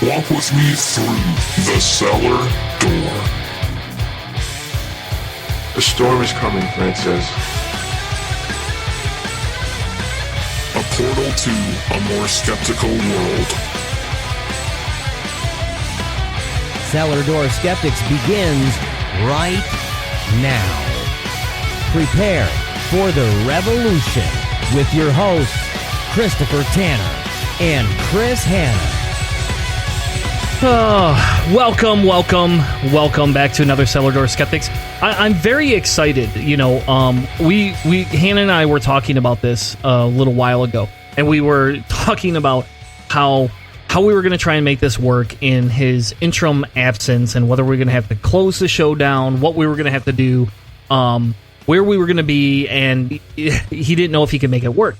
Walk with me through the cellar door. A storm is coming, Francis. A portal to a more skeptical world. Cellar Door Skeptics begins right now. Prepare for the revolution with your hosts, Christopher Tanner and Chris Hanna. Welcome back to another Cellar Door Skeptics. I'm very excited. We Hannah and I were talking about this a little while ago, and we were talking about how we were going to try and make this work in his interim absence, and whether we were going to have to close the show down, what we were going to have to do, where we were going to be, and he didn't know if he could make it work.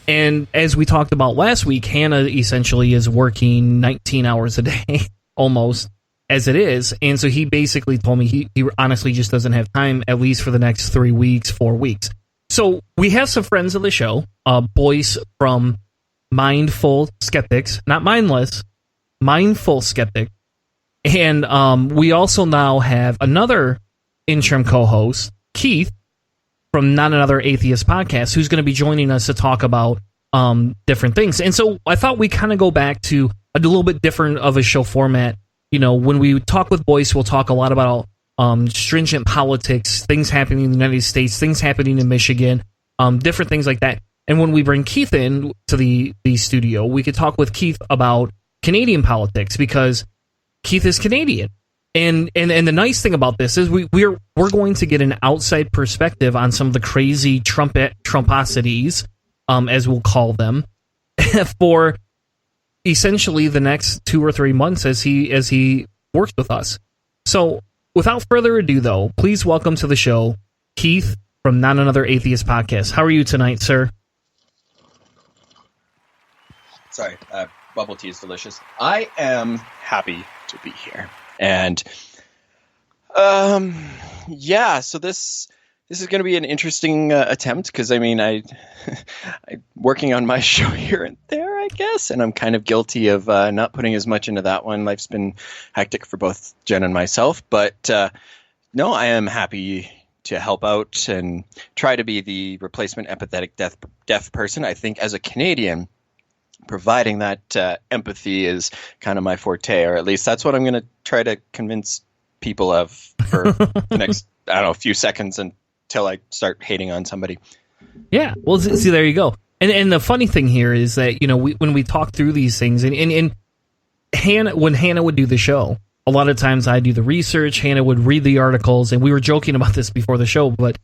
And as we talked about last week, Hannah essentially is working 19 hours a day, almost, as it is. And so he basically told me he honestly just doesn't have time, at least for the next 3 weeks, 4 weeks. So we have some friends of the show, Boyce from Mindful Skeptics, not mindless, Mindful Skeptic. And we also now have another interim co-host, Keith, from Not Another Atheist Podcast, who's going to be joining us to talk about different things. And so I thought we kind of go back to a little bit different of a show format. When we talk with Boyce, we'll talk a lot about stringent politics, things happening in the United States, things happening in Michigan, different things like that. And when we bring Keith in to the studio, we could talk with Keith about Canadian politics, because Keith is Canadian. And the nice thing about this is we're going to get an outside perspective on some of the crazy Trumposities, as we'll call them, for essentially the next 2 or 3 months as he works with us. So without further ado, though, please welcome to the show Keith from Not Another Atheist Podcast. How are you tonight, sir? Sorry, bubble tea is delicious. I am happy to be here. And so this is going to be an interesting attempt, because I'm working on my show here and there, I guess, and I'm kind of guilty of not putting as much into that one. Life's been hectic for both Jen and myself, but no, I am happy to help out and try to be the replacement empathetic deaf person. I think as a Canadian, providing that empathy is kind of my forte, or at least that's what I'm going to try to convince people of for the next, few seconds until I start hating on somebody. Yeah, well, see, there you go. And the funny thing here is that, when we talk through these things, and Hannah, when Hannah would do the show, a lot of times I do the research, Hannah would read the articles, and we were joking about this before the show, but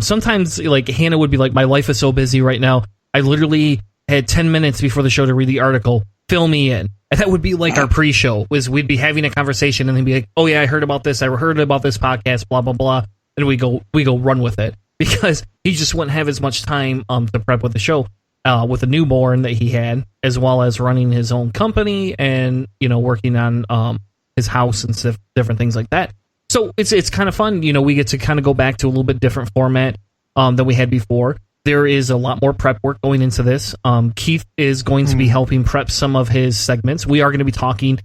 sometimes, like, Hannah would be like, my life is so busy right now, I literally had 10 minutes before the show to read the article, fill me in. And that would be like our pre-show, was we'd be having a conversation and then be like, oh yeah, I heard about this podcast, blah, blah, blah. And we go run with it, because he just wouldn't have as much time to prep with the show, with a newborn that he had, as well as running his own company and, working on his house and different things like that. So it's kind of fun. We get to kind of go back to a little bit different format than we had before. There is a lot more prep work going into this. Keith is going to be helping prep some of his segments. We are going to be talking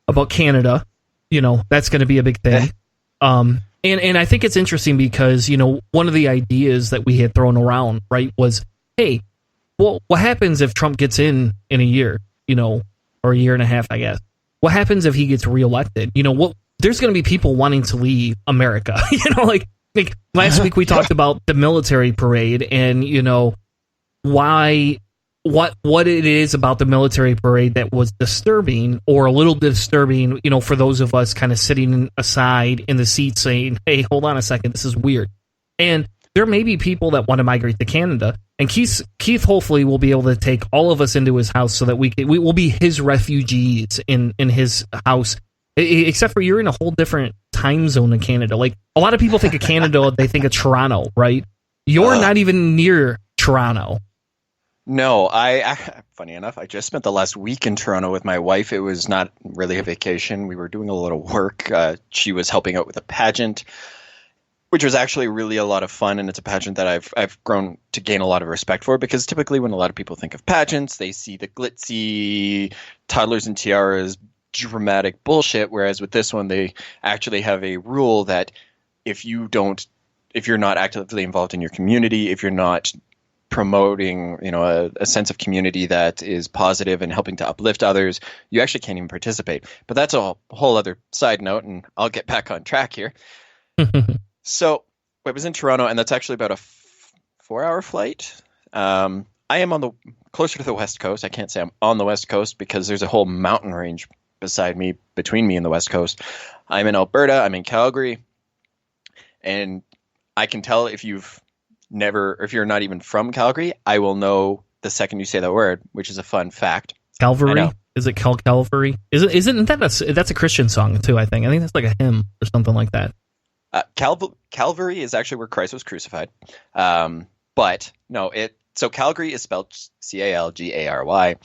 about Canada. That's going to be a big thing. And I think it's interesting because, one of the ideas that we had thrown around, right, was, hey, well, what happens if Trump gets in a year, or a year and a half, I guess? What happens if he gets reelected? There's going to be people wanting to leave America, like last week we talked about the military parade and, what it is about the military parade that was disturbing, or a little bit disturbing, for those of us kind of sitting aside in the seat saying, hey, hold on a second, this is weird. And there may be people that want to migrate to Canada, and Keith hopefully will be able to take all of us into his house so that we will be his refugees in his house, except for you're in a whole different time zone in Canada. Like, a lot of people think of Canada, they think of Toronto, right? You're not even near Toronto. No, funny enough, I just spent the last week in Toronto with my wife. It was not really a vacation. We were doing a little work. She was helping out with a pageant, which was actually really a lot of fun. And it's a pageant that I've grown to gain a lot of respect for, because typically when a lot of people think of pageants, they see the glitzy toddlers and tiaras dramatic bullshit. Whereas with this one, they actually have a rule that if you're not actively involved in your community, if you're not promoting, a sense of community that is positive and helping to uplift others, you actually can't even participate. But that's a whole other side note, and I'll get back on track here. So I was in Toronto, and that's actually about a 4-hour flight. I am closer to the West Coast. I can't say I'm on the West Coast because there's a whole mountain range between me and the West Coast. I'm in Alberta. I'm in Calgary. And I can tell if you're not even from Calgary, I will know the second you say that word, which is a fun fact. Calvary? Is it Calvary? Isn't that that's a Christian song too, I think. I think that's like a hymn or something like that. Calvary is actually where Christ was crucified. But no, so Calgary is spelled Calgary,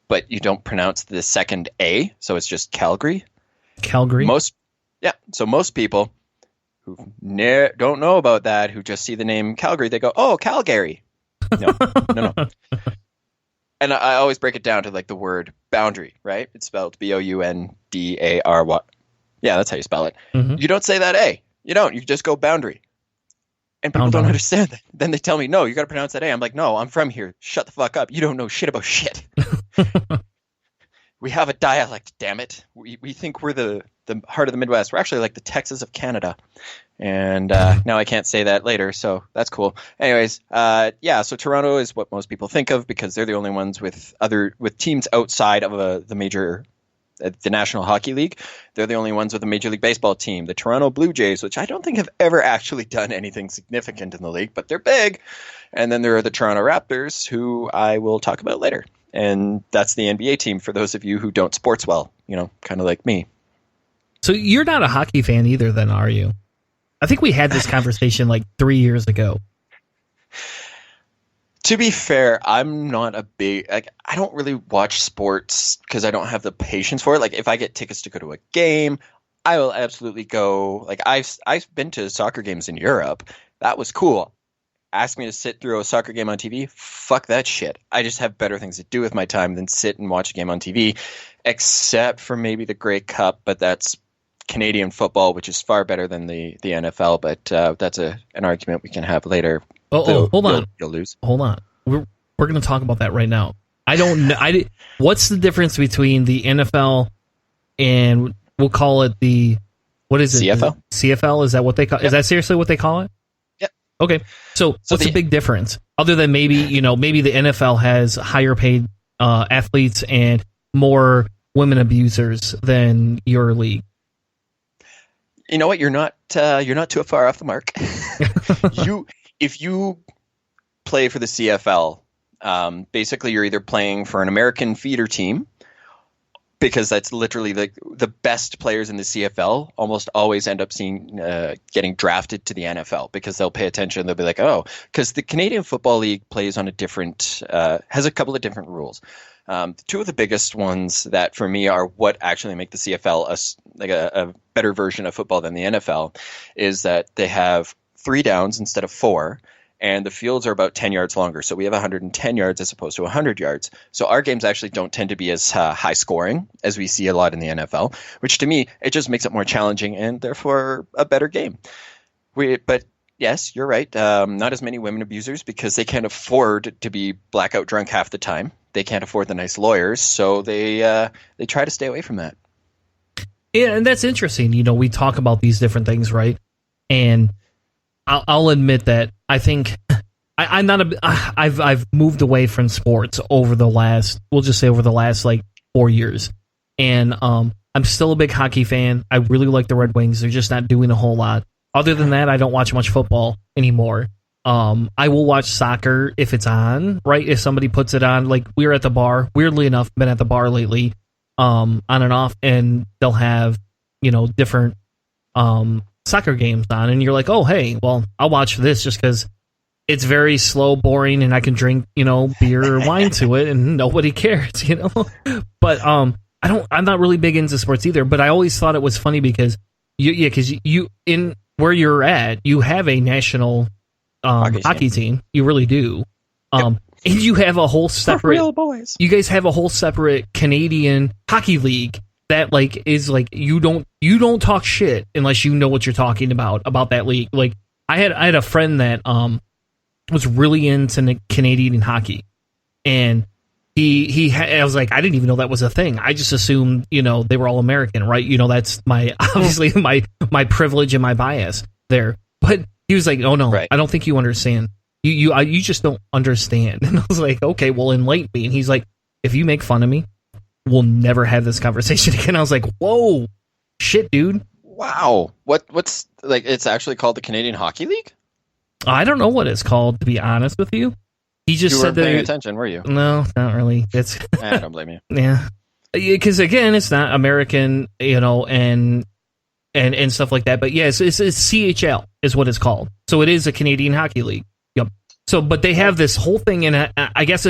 but you don't pronounce the second A, so it's just Calgary. Calgary? So most people who don't know about that, who just see the name Calgary, they go, "Oh, Calgary." No. And I always break it down to like the word boundary, right? It's spelled Boundary. Yeah, that's how you spell it. Mm-hmm. You don't say that A. You don't. You just go boundary. And people don't understand that. Then they tell me, "No, you got to pronounce that A." I'm like, "No, I'm from here. Shut the fuck up. You don't know shit about shit." We have a dialect, damn it. We think we're the heart of the Midwest. We're actually like the Texas of Canada. And now I can't say that later, so that's cool. Anyways, so Toronto is what most people think of because they're the only ones with teams outside of the National Hockey League. They're the only ones with a Major League Baseball team, the Toronto Blue Jays, which I don't think have ever actually done anything significant in the league, but they're big. And then there are the Toronto Raptors, who I will talk about later. And that's the NBA team for those of you who don't sports well, kind of like me. So you're not a hockey fan either then, are you? I think we had this conversation like 3 years ago. To be fair, I'm not a big, I don't really watch sports because I don't have the patience for it. Like if I get tickets to go to a game, I will absolutely go. Like I've been to soccer games in Europe. That was cool. Ask me to sit through a soccer game on TV, fuck that shit. I just have better things to do with my time than sit and watch a game on TV, except for maybe the Grey Cup, but that's Canadian football, which is far better than the NFL, but that's an argument we can have later. Hold on. You'll lose. Hold on. We're going to talk about that right now. I don't know. What's the difference between the NFL and we'll call it what is it? CFL? CFL? Is that what they call? Yep. Is that seriously what they call it? Okay, so what's the big difference? Other than maybe the NFL has higher paid athletes and more women abusers than your league. You know what? You're not too far off the mark. If you play for the CFL, basically you're either playing for an American feeder team, because that's literally the best players in the CFL almost always end up getting drafted to the NFL because they'll pay attention. They'll be like, oh, because the Canadian Football League plays on has a couple of different rules. Two of the biggest ones that for me are what actually make the CFL a better version of football than the NFL is that they have 3 downs instead of 4. And the fields are about 10 yards longer. So we have 110 yards as opposed to 100 yards. So our games actually don't tend to be as high scoring as we see a lot in the NFL, which to me, it just makes it more challenging and therefore a better game. But yes, you're right. Not as many women abusers because they can't afford to be blackout drunk half the time. They can't afford the nice lawyers. So they try to stay away from that. Yeah, and that's interesting. We talk about these different things, right? And I'll admit that I think I'm not I've moved away from sports over the last like 4 years, and I'm still a big hockey fan. I really like the Red Wings. They're just not doing a whole lot. Other than that, I don't watch much football anymore. I will watch soccer if it's on, right? If somebody puts it on, like we're at the bar. Weirdly enough, been at the bar lately, on and off, and they'll have different soccer games on, and you're like, oh hey, well I'll watch this just because it's very slow, boring, and I can drink beer or wine to it, and nobody cares, But I'm not really big into sports either. But I always thought it was funny because you in where you're at, you have a national hockey team. You really do. And you have a whole separate. Real boys. You guys have a whole separate Canadian hockey league. that like is like you don't talk shit unless you know what you're talking about that league. Like I had a friend that was really into Canadian hockey, and I was like, I didn't even know that was a thing. I just assumed, they were all American, right? That's obviously my privilege and my bias there. But he was like, oh no, right. I don't think you understand. You just don't understand. And I was like, okay, well, enlighten me. And he's like, if you make fun of me, we'll never have this conversation again. I was like, whoa, shit, dude. Wow. What's like? It's actually called the Canadian Hockey League? I don't know what it's called, to be honest with you. He just you said that. Paying attention, were you? No, not really. It's. I don't blame you. Yeah, because again, it's not American, and stuff like that. But yes, it's CHL is what it's called. So it is a Canadian Hockey League. Yep. So, but they have this whole thing, and I guess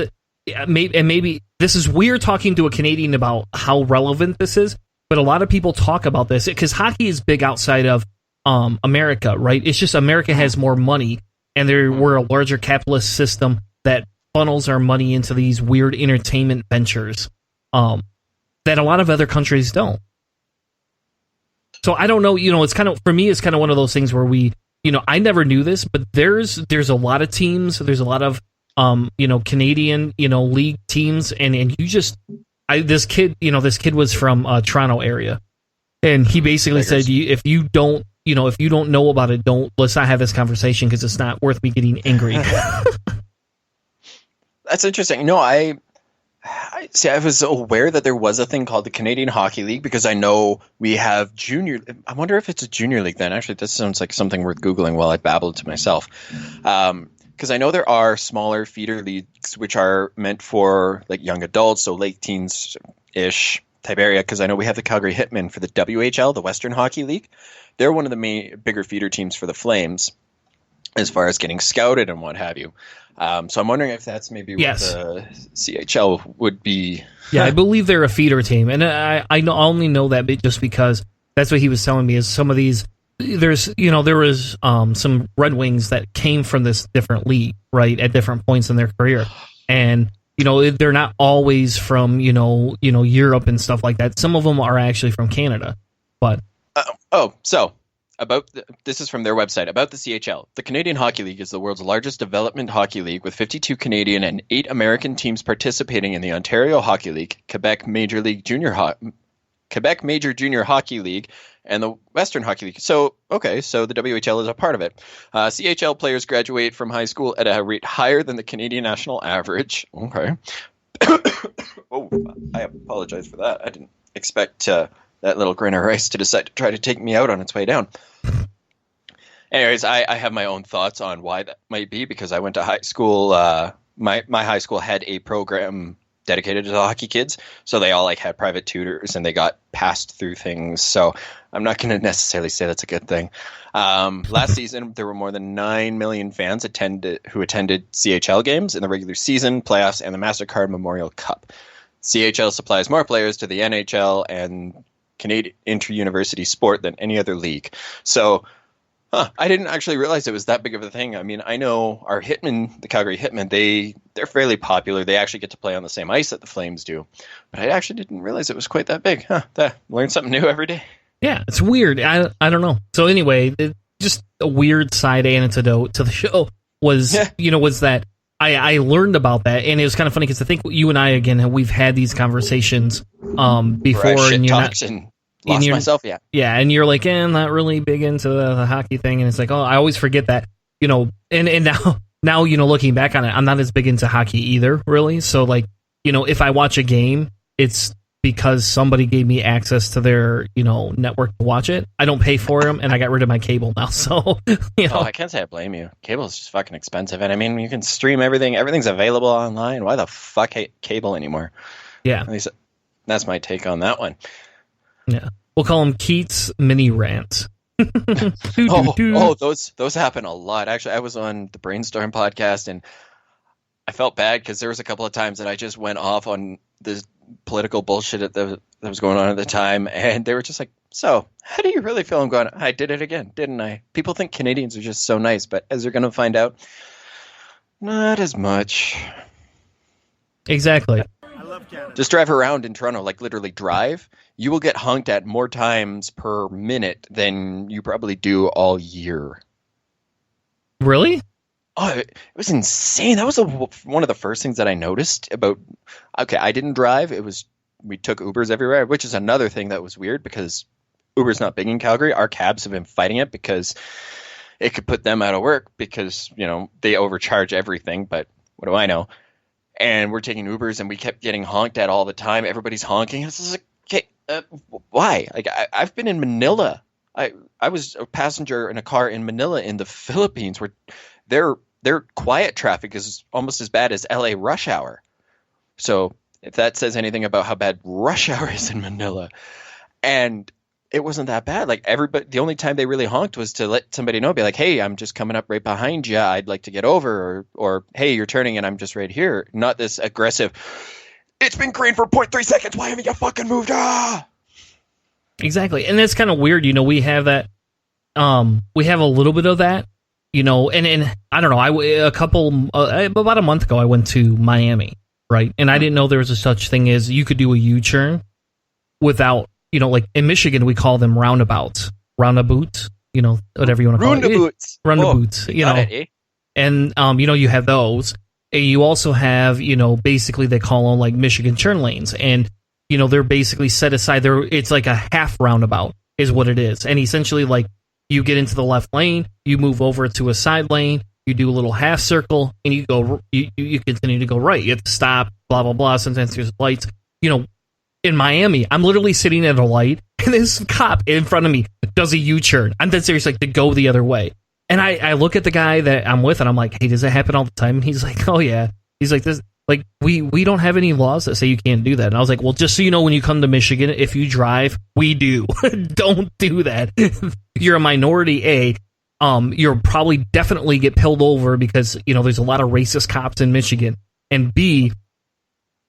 maybe this is weird talking to a Canadian about how relevant this is. But a lot of people talk about this because hockey is big outside of America, right? It's just America has more money, and we're a larger capitalist system that funnels our money into these weird entertainment ventures that a lot of other countries don't. So I don't know, it's kind of, for me, it's kind of one of those things where I never knew this, but there's a lot of teams, there's a lot of, Canadian, league teams, and this kid was from Toronto area, and he basically said, if you don't know about it, let's not have this conversation because it's not worth me getting angry. That's interesting. No, I see. I was aware that there was a thing called the Canadian Hockey League because I know we have junior. I wonder if it's a junior league then. Actually, this sounds like something worth Googling while I babble to myself. Because I know there are smaller feeder leagues which are meant for like young adults, so late teens-ish type area. Because I know we have the Calgary Hitmen for the WHL, the Western Hockey League. They're one of the bigger feeder teams for the Flames as far as getting scouted and what have you. So I'm wondering if that's maybe what the CHL would be. Yeah, I believe they're a feeder team, and I only know that just because that's what he was telling me. Is some of these there was some Red Wings that came from this different league, right, at different points in their career, and they're not always from Europe and stuff like that. Some of them are actually from Canada, but this is from their website, about the CHL. The Canadian Hockey League is the world's largest development hockey league with 52 Canadian and 8 American teams participating in the Ontario Hockey League, Quebec Major Junior Hockey League, and the Western Hockey League. So the WHL is a part of it. CHL players graduate from high school at a rate higher than the Canadian national average. Okay. Oh, I apologize for that. I didn't expect that little grain of rice to decide to try to take me out on its way down. Anyways, I have my own thoughts on why that might be, because I went to high school. My high school had a program dedicated to the hockey kids, so they all had private tutors and they got passed through things. So I'm not going to necessarily say that's a good thing. Last season, there were more than 9 million fans who attended CHL games in the regular season, playoffs, and the MasterCard Memorial Cup. CHL supplies more players to the NHL and Canadian inter-university sport than any other league. So I didn't actually realize it was that big of a thing. I mean, I know our Hitmen, the Calgary Hitmen, they're fairly popular. They actually get to play on the same ice that the Flames do. But I actually didn't realize it was quite that big. Learn something new every day. Yeah, it's weird. I don't know. So anyway, just a weird side anecdote to the show was that I learned about that, and it was kind of funny because I think you and I, again, we've had these conversations before. And you're not, lost myself, yeah. Yeah, and you're like, I'm not really big into the hockey thing, and it's like, I always forget that, and now looking back on it, I'm not as big into hockey either, really. So, if I watch a game, it's because somebody gave me access to their, network to watch it. I don't pay for them, and I got rid of my cable now, so, Oh, I can't say I blame you. Cable is just fucking expensive, and I mean, you can stream everything. Everything's available online. Why the fuck hate cable anymore? Yeah. At least that's my take on that one. Yeah. We'll call them Keats mini rants. Those happen a lot. Actually, I was on the Brainstorm podcast, and I felt bad because there was a couple of times that I just went off on this political bullshit that was going on at the time, and they were just like, so how do you really feel? I'm going, I did it again, didn't I? People think Canadians are just so nice, but as they're going to find out, not as much. Exactly. I love Canada. Just drive around in Toronto, literally drive, you will get honked at more times per minute than you probably do all year. Really? Oh, it was insane. That was one of the first things that I noticed about. Okay, I didn't drive. We took Ubers everywhere, which is another thing that was weird because Uber's not big in Calgary. Our cabs have been fighting it because it could put them out of work because, they overcharge everything. But what do I know? And we're taking Ubers and we kept getting honked at all the time. Everybody's honking. This is like, okay, why? Like I've been in Manila. I was a passenger in a car in Manila in the Philippines where their quiet traffic is almost as bad as LA rush hour. So if that says anything about how bad rush hour is in Manila, and it wasn't that bad. Like the only time they really honked was to let somebody know, be like, hey, I'm just coming up right behind you. I'd like to get over, or hey, you're turning and I'm just right here. Not this aggressive, it's been green for 0.3 seconds. Why haven't you fucking moved? Exactly. And that's kind of weird. We have that, we have a little bit of that, and I don't know, about a month ago, I went to Miami, right? And I didn't know there was a such thing as you could do a U-turn without, like in Michigan, we call them roundabouts, whatever you want to call it. Roundabouts, And, you have those. And you also have, basically they call them like Michigan turn lanes. And, they're basically set aside. It's like a half roundabout is what it is. And essentially, like, you get into the left lane, you move over to a side lane, you do a little half circle, and you go. You continue to go right. You have to stop, blah, blah, blah. Sometimes there's lights. In Miami, I'm literally sitting at a light, and this cop in front of me does a U-turn. I'm dead serious, like, to go the other way. And I look at the guy that I'm with, and I'm like, hey, does that happen all the time? And he's like, oh, yeah. He's like, this, like, we don't have any laws that say you can't do that. And I was like, well, just so you know, when you come to Michigan, if you drive, we do. Don't do that. You're a minority, A. You'll probably definitely get pulled over because, there's a lot of racist cops in Michigan. And B,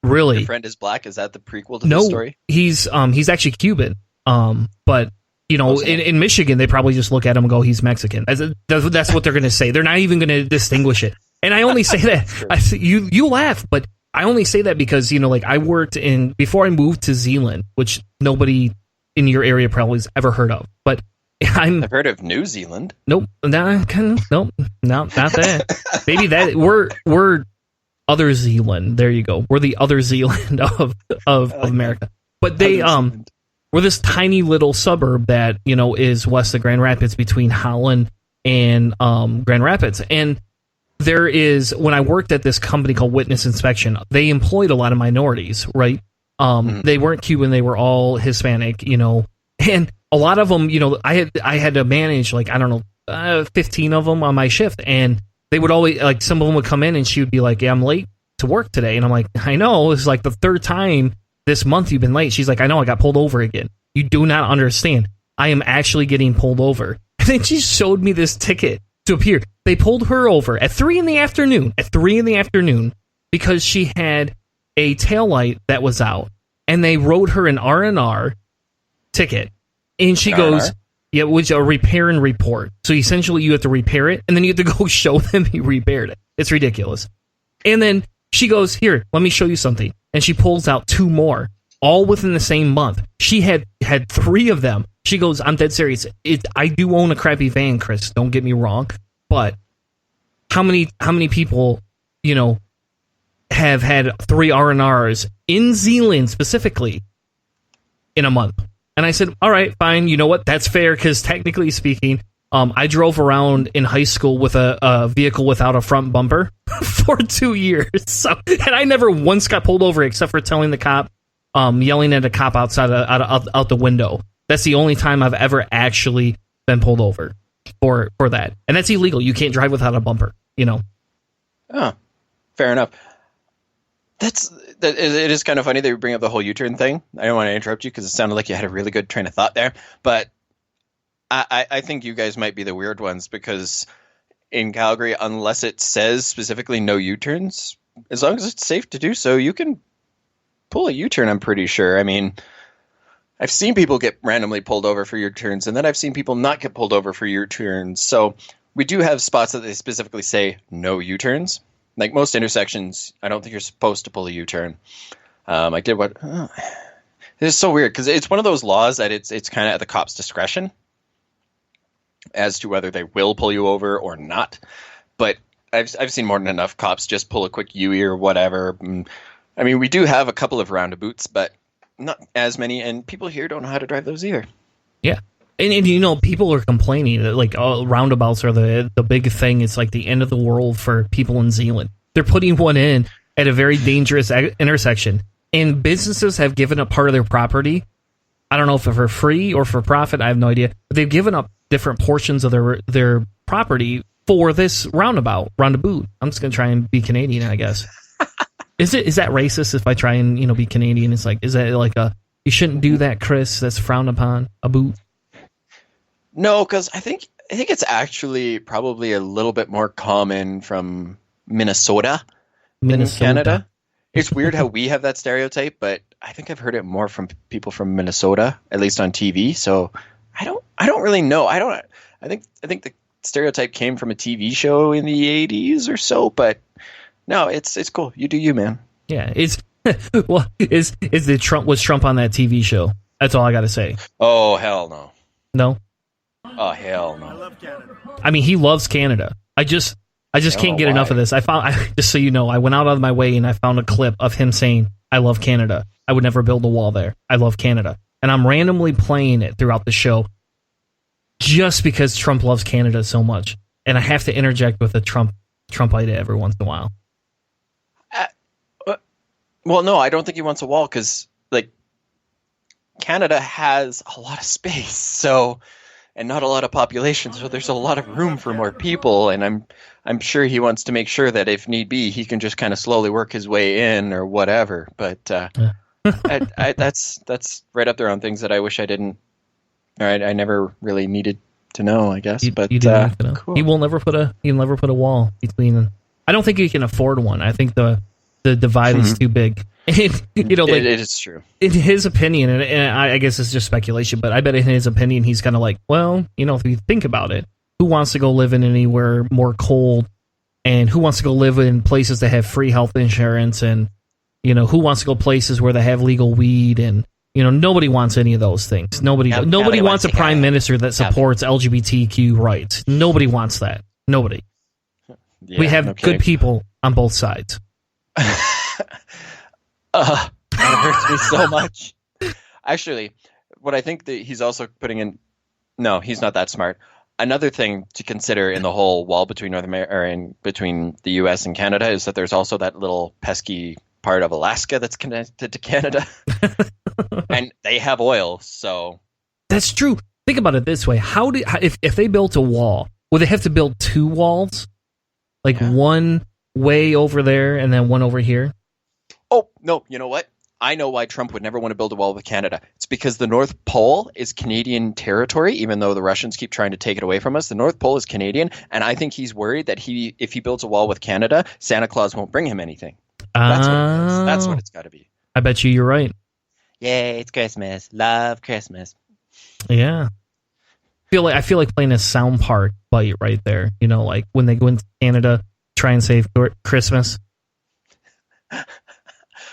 really, your friend is black. Is that the prequel to the story? He's actually Cuban. But in Michigan, they probably just look at him and go, he's Mexican. That's what they're going to say. They're not even going to distinguish it. And I only say that you laugh, but I only say that because I worked before I moved to Zealand, which nobody in your area probably has ever heard of. But I've heard of New Zealand. Nope, not that. Maybe that we're other Zealand. There you go. We're the other Zealand of America. But they we're this tiny little suburb that is west of Grand Rapids, between Holland and Grand Rapids. And there is, when I worked at this company called Witness Inspection, they employed a lot of minorities, right? They weren't Cuban, they were all Hispanic, and a lot of them, I had to manage 15 of them on my shift, and they would always, like, some of them would come in and she would be like, yeah, I'm late to work today. And I'm like, I know, it's like the third time this month you've been late. She's like, I know, I got pulled over again. You do not understand. I am actually getting pulled over. And then she showed me this ticket to appear. They pulled her over at 3 in the afternoon because she had a taillight that was out, and they wrote her an R&R ticket. And she goes, yeah, it was a repair and report. So essentially you have to repair it, and then you have to go show them you repaired it. It's ridiculous. And then she goes, here, let me show you something. And she pulls out 2 more, all within the same month. She had 3 of them. She goes, I'm dead serious. I do own a crappy van, Chris. Don't get me wrong. But how many people, have had 3 R&Rs in Zealand specifically in a month? And I said, all right, fine. You know what? That's fair, because technically speaking, I drove around in high school with a vehicle without a front bumper for 2 years. So, and I never once got pulled over except for telling the cop, yelling at a cop outside out the window. That's the only time I've ever actually been pulled over for that. And that's illegal. You can't drive without a bumper, Oh, fair enough. It is kind of funny that you bring up the whole U-turn thing. I don't want to interrupt you because it sounded like you had a really good train of thought there. But I think you guys might be the weird ones, because in Calgary, unless it says specifically no U-turns, as long as it's safe to do so, you can pull a U-turn, I'm pretty sure. I mean, I've seen people get randomly pulled over for U-turns, and then I've seen people not get pulled over for U-turns. So we do have spots that they specifically say no U-turns. Like most intersections, I don't think you're supposed to pull a U-turn. I did what? It's so weird because it's one of those laws that it's kind of at the cop's discretion as to whether they will pull you over or not. But I've seen more than enough cops just pull a quick UE or whatever. I mean, we do have a couple of roundabouts, but not as many, and people here don't know how to drive those either. Yeah. And you know, people are complaining that like roundabouts are the big thing. It's like the end of the world for people in Zealand. They're putting one in at a very dangerous intersection, and businesses have given up part of their property. I don't know if for free or for profit. I have no idea. But they've given up different portions of their property for this roundabout. I'm just gonna try and be Canadian, I guess. Is that racist if I try and be Canadian? It's like, is that like you shouldn't do that, Chris? That's frowned upon. A boot. No, because I think it's actually probably a little bit more common from Minnesota than Canada. It's weird how we have that stereotype, but I think I've heard it more from people from Minnesota, at least on TV. So I don't really know. I think the stereotype came from a TV show in the 80s or so, but no, it's cool. You do you, man. Yeah, it's well, was Trump on that TV show? That's all I got to say. Oh, hell no. No? Oh, hell no. I love Canada. I mean, he loves Canada. I just can't get enough of this. Just so you know, I went out of my way and I found a clip of him saying, "I love Canada. I would never build a wall there. I love Canada." And I'm randomly playing it throughout the show just because Trump loves Canada so much. And I have to interject with a Trumpite every once in a while. Well, no, I don't think he wants a wall because, like, Canada has a lot of space, and not a lot of population, so there's a lot of room for more people, and I'm sure he wants to make sure that if need be, he can just kind of slowly work his way in or whatever. But that's right up there on things that I wish I didn't. Or I never really needed to know, I guess. You didn't have to know. Cool. He will never put a wall between. I don't think he can afford one. I think the divide is too big. It is true. In his opinion, and I guess it's just speculation, but I bet in his opinion, he's kind of like, well, if you think about it, who wants to go live in anywhere more cold, and who wants to go live in places that have free health insurance, and who wants to go places where they have legal weed, and nobody wants any of those things. Nobody wants a prime minister that supports LGBTQ rights. Nobody wants that. Nobody. Yeah, we have good people on both sides. That hurts me so much. Actually, what I think that he's also putting in, no, he's not that smart. Another thing to consider in the whole wall between between the U.S. and Canada is that there's also that little pesky part of Alaska that's connected to Canada, and they have oil. So that's true. Think about it this way: if they built a wall, would they have to build two walls, one way over there and then one over here? Oh, no, you know what? I know why Trump would never want to build a wall with Canada. It's because the North Pole is Canadian territory, even though the Russians keep trying to take it away from us. The North Pole is Canadian, and I think he's worried that if he builds a wall with Canada, Santa Claus won't bring him anything. That's what it's got to be. I bet you're right. Yay, it's Christmas. Love Christmas. Yeah. I feel like playing a Sound Park bite right there. Like when they go into Canada, try and save Christmas.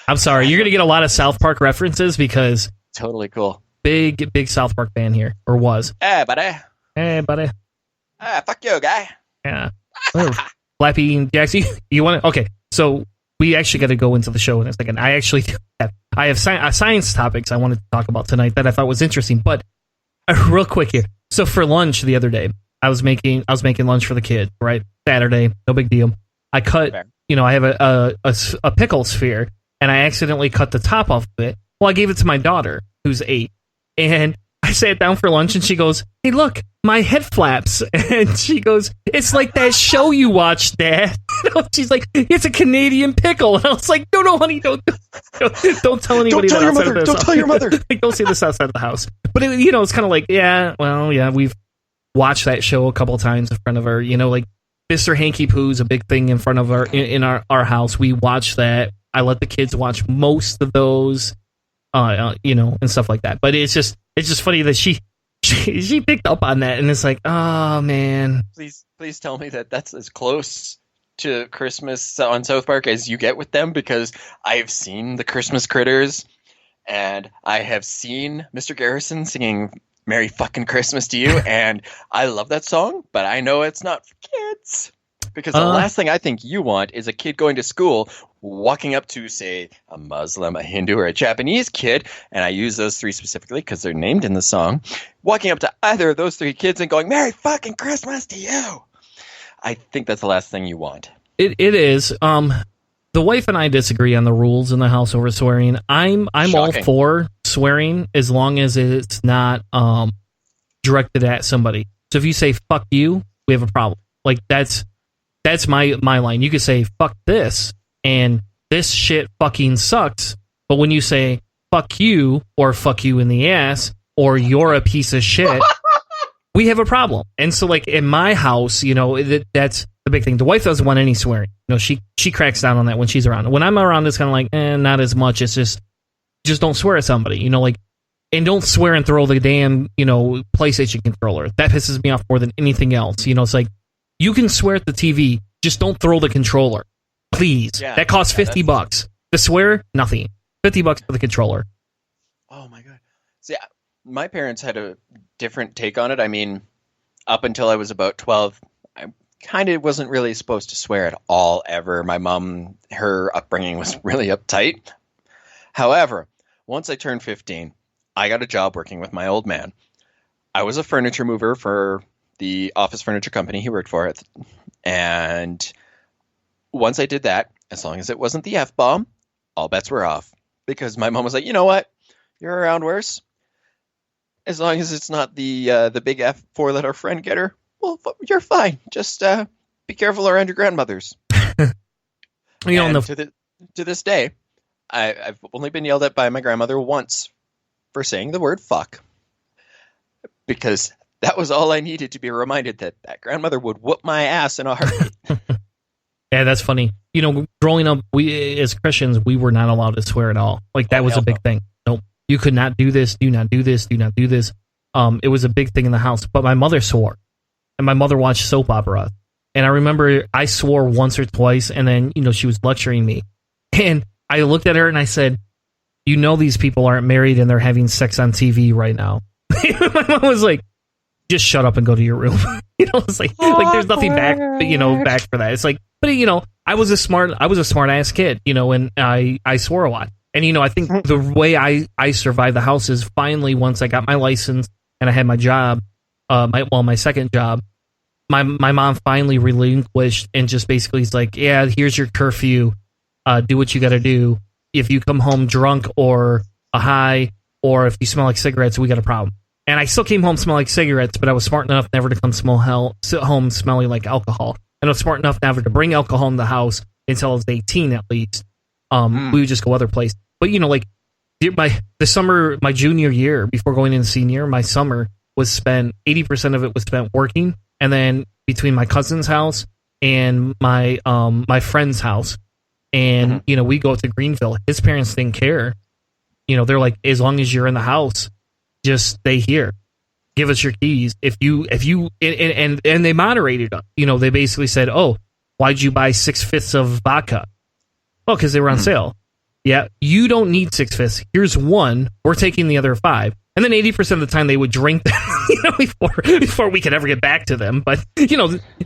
I'm sorry, you're going to get a lot of South Park references because... Totally cool. Big South Park fan here, or was. Hey, buddy. Fuck you, guy. Yeah. Flappy Jackson, you want to... Okay, so we actually got to go into the show in a second. I have science topics I wanted to talk about tonight that I thought was interesting, but real quick here. So for lunch the other day, I was making lunch for the kids, right? Saturday, no big deal. I cut... Fair. I have a pickle sphere, and I accidentally cut the top off of it. Well, I gave it to my daughter, who's 8, and I sat down for lunch, and she goes, "Hey, look, my head flaps." And she goes, "It's like that show you watched, Dad." She's like, "It's a Canadian pickle." And I was like, "No, honey, don't tell anybody." Don't tell your mother. Don't say this outside the house. But it's kind of like, we've watched that show a couple times in front of her. Mr. Hanky Poo's a big thing in front of our house. We watch that. I let the kids watch most of those, and stuff like that. But it's just funny that she picked up on that, and it's like, oh man. Please tell me that that's as close to Christmas on South Park as you get with them, because I've seen the Christmas Critters, And I have seen Mr. Garrison singing Merry fucking Christmas to you, and I love that song, but I know it's not for kids. Because the last thing I think you want is a kid going to school, walking up to, say, a Muslim, a Hindu, or a Japanese kid, and I use those three specifically because they're named in the song, walking up to either of those three kids and going, Merry fucking Christmas to you. I think that's the last thing you want. It is. The wife and I disagree on the rules in the house over swearing. I'm all for swearing as long as it's not directed at somebody. So if you say fuck you, we have a problem. Like that's my line. You could say fuck this and this shit fucking sucks. But when you say fuck you or fuck you in the ass or you're a piece of shit, we have a problem. And so like in my house, that's the big thing. The wife doesn't want any swearing. She cracks down on that when she's around. When I'm around, it's kind of like, not as much. It's just don't swear at somebody, and don't swear and throw the damn, PlayStation controller. That pisses me off more than anything else. It's like, you can swear at the TV, just don't throw the controller. Please. Yeah, that costs $50. To swear, nothing. $50 for the controller. Oh my God. See, my parents had a different take on it. I mean, up until I was about 12, I kind of wasn't really supposed to swear at all ever. My mom, her upbringing was really uptight. However, once I turned 15, I got a job working with my old man. I was a furniture mover for the office furniture company he worked for. And once I did that, as long as it wasn't the F-bomb, all bets were off. Because my mom was like, you know what? You're around worse. As long as it's not the big F four-letter friend getter, well, you're fine. Just be careful around your grandmothers. To this day, I've only been yelled at by my grandmother once for saying the word fuck. Because that was all I needed to be reminded that grandmother would whoop my ass in a heartbeat. Yeah, that's funny. Growing up, we as Christians, we were not allowed to swear at all. Like that was a big thing. Nope. You could not do this. Do not do this. Do not do this. It was a big thing in the house. But my mother swore. And my mother watched soap opera. And I remember I swore once or twice. And then, she was lecturing me. And I looked at her and I said, these people aren't married and they're having sex on TV right now. My mom was like, just shut up and go to your room. It's like there's nothing back for that. It's like, but I was a smart ass kid, and I swore a lot. And I think the way I survived the house is finally once I got my license and I had my job, my second job, my mom finally relinquished and just basically is like, yeah, here's your curfew, do what you got to do. If you come home drunk or a high, or if you smell like cigarettes, we got a problem. And I still came home smelling like cigarettes, but I was smart enough never to come home smelling like alcohol. And I was smart enough never to bring alcohol in the house until I was 18 at least. We would just go other places. But, the summer, my junior year, before going into senior, my summer was spent, 80% of it was spent working. And then between my cousin's house and my friend's house. And, we go to Greenville. His parents didn't care. They're like, as long as you're in the house, just stay here. Give us your keys. If you and they moderated. They basically said, "Oh, why'd you buy 6/5 of vodka?" Oh, because they were on sale. Yeah, you don't need 6/5. Here's one. We're taking the other 5. And then 80% of the time they would drink them, before we could ever get back to them. But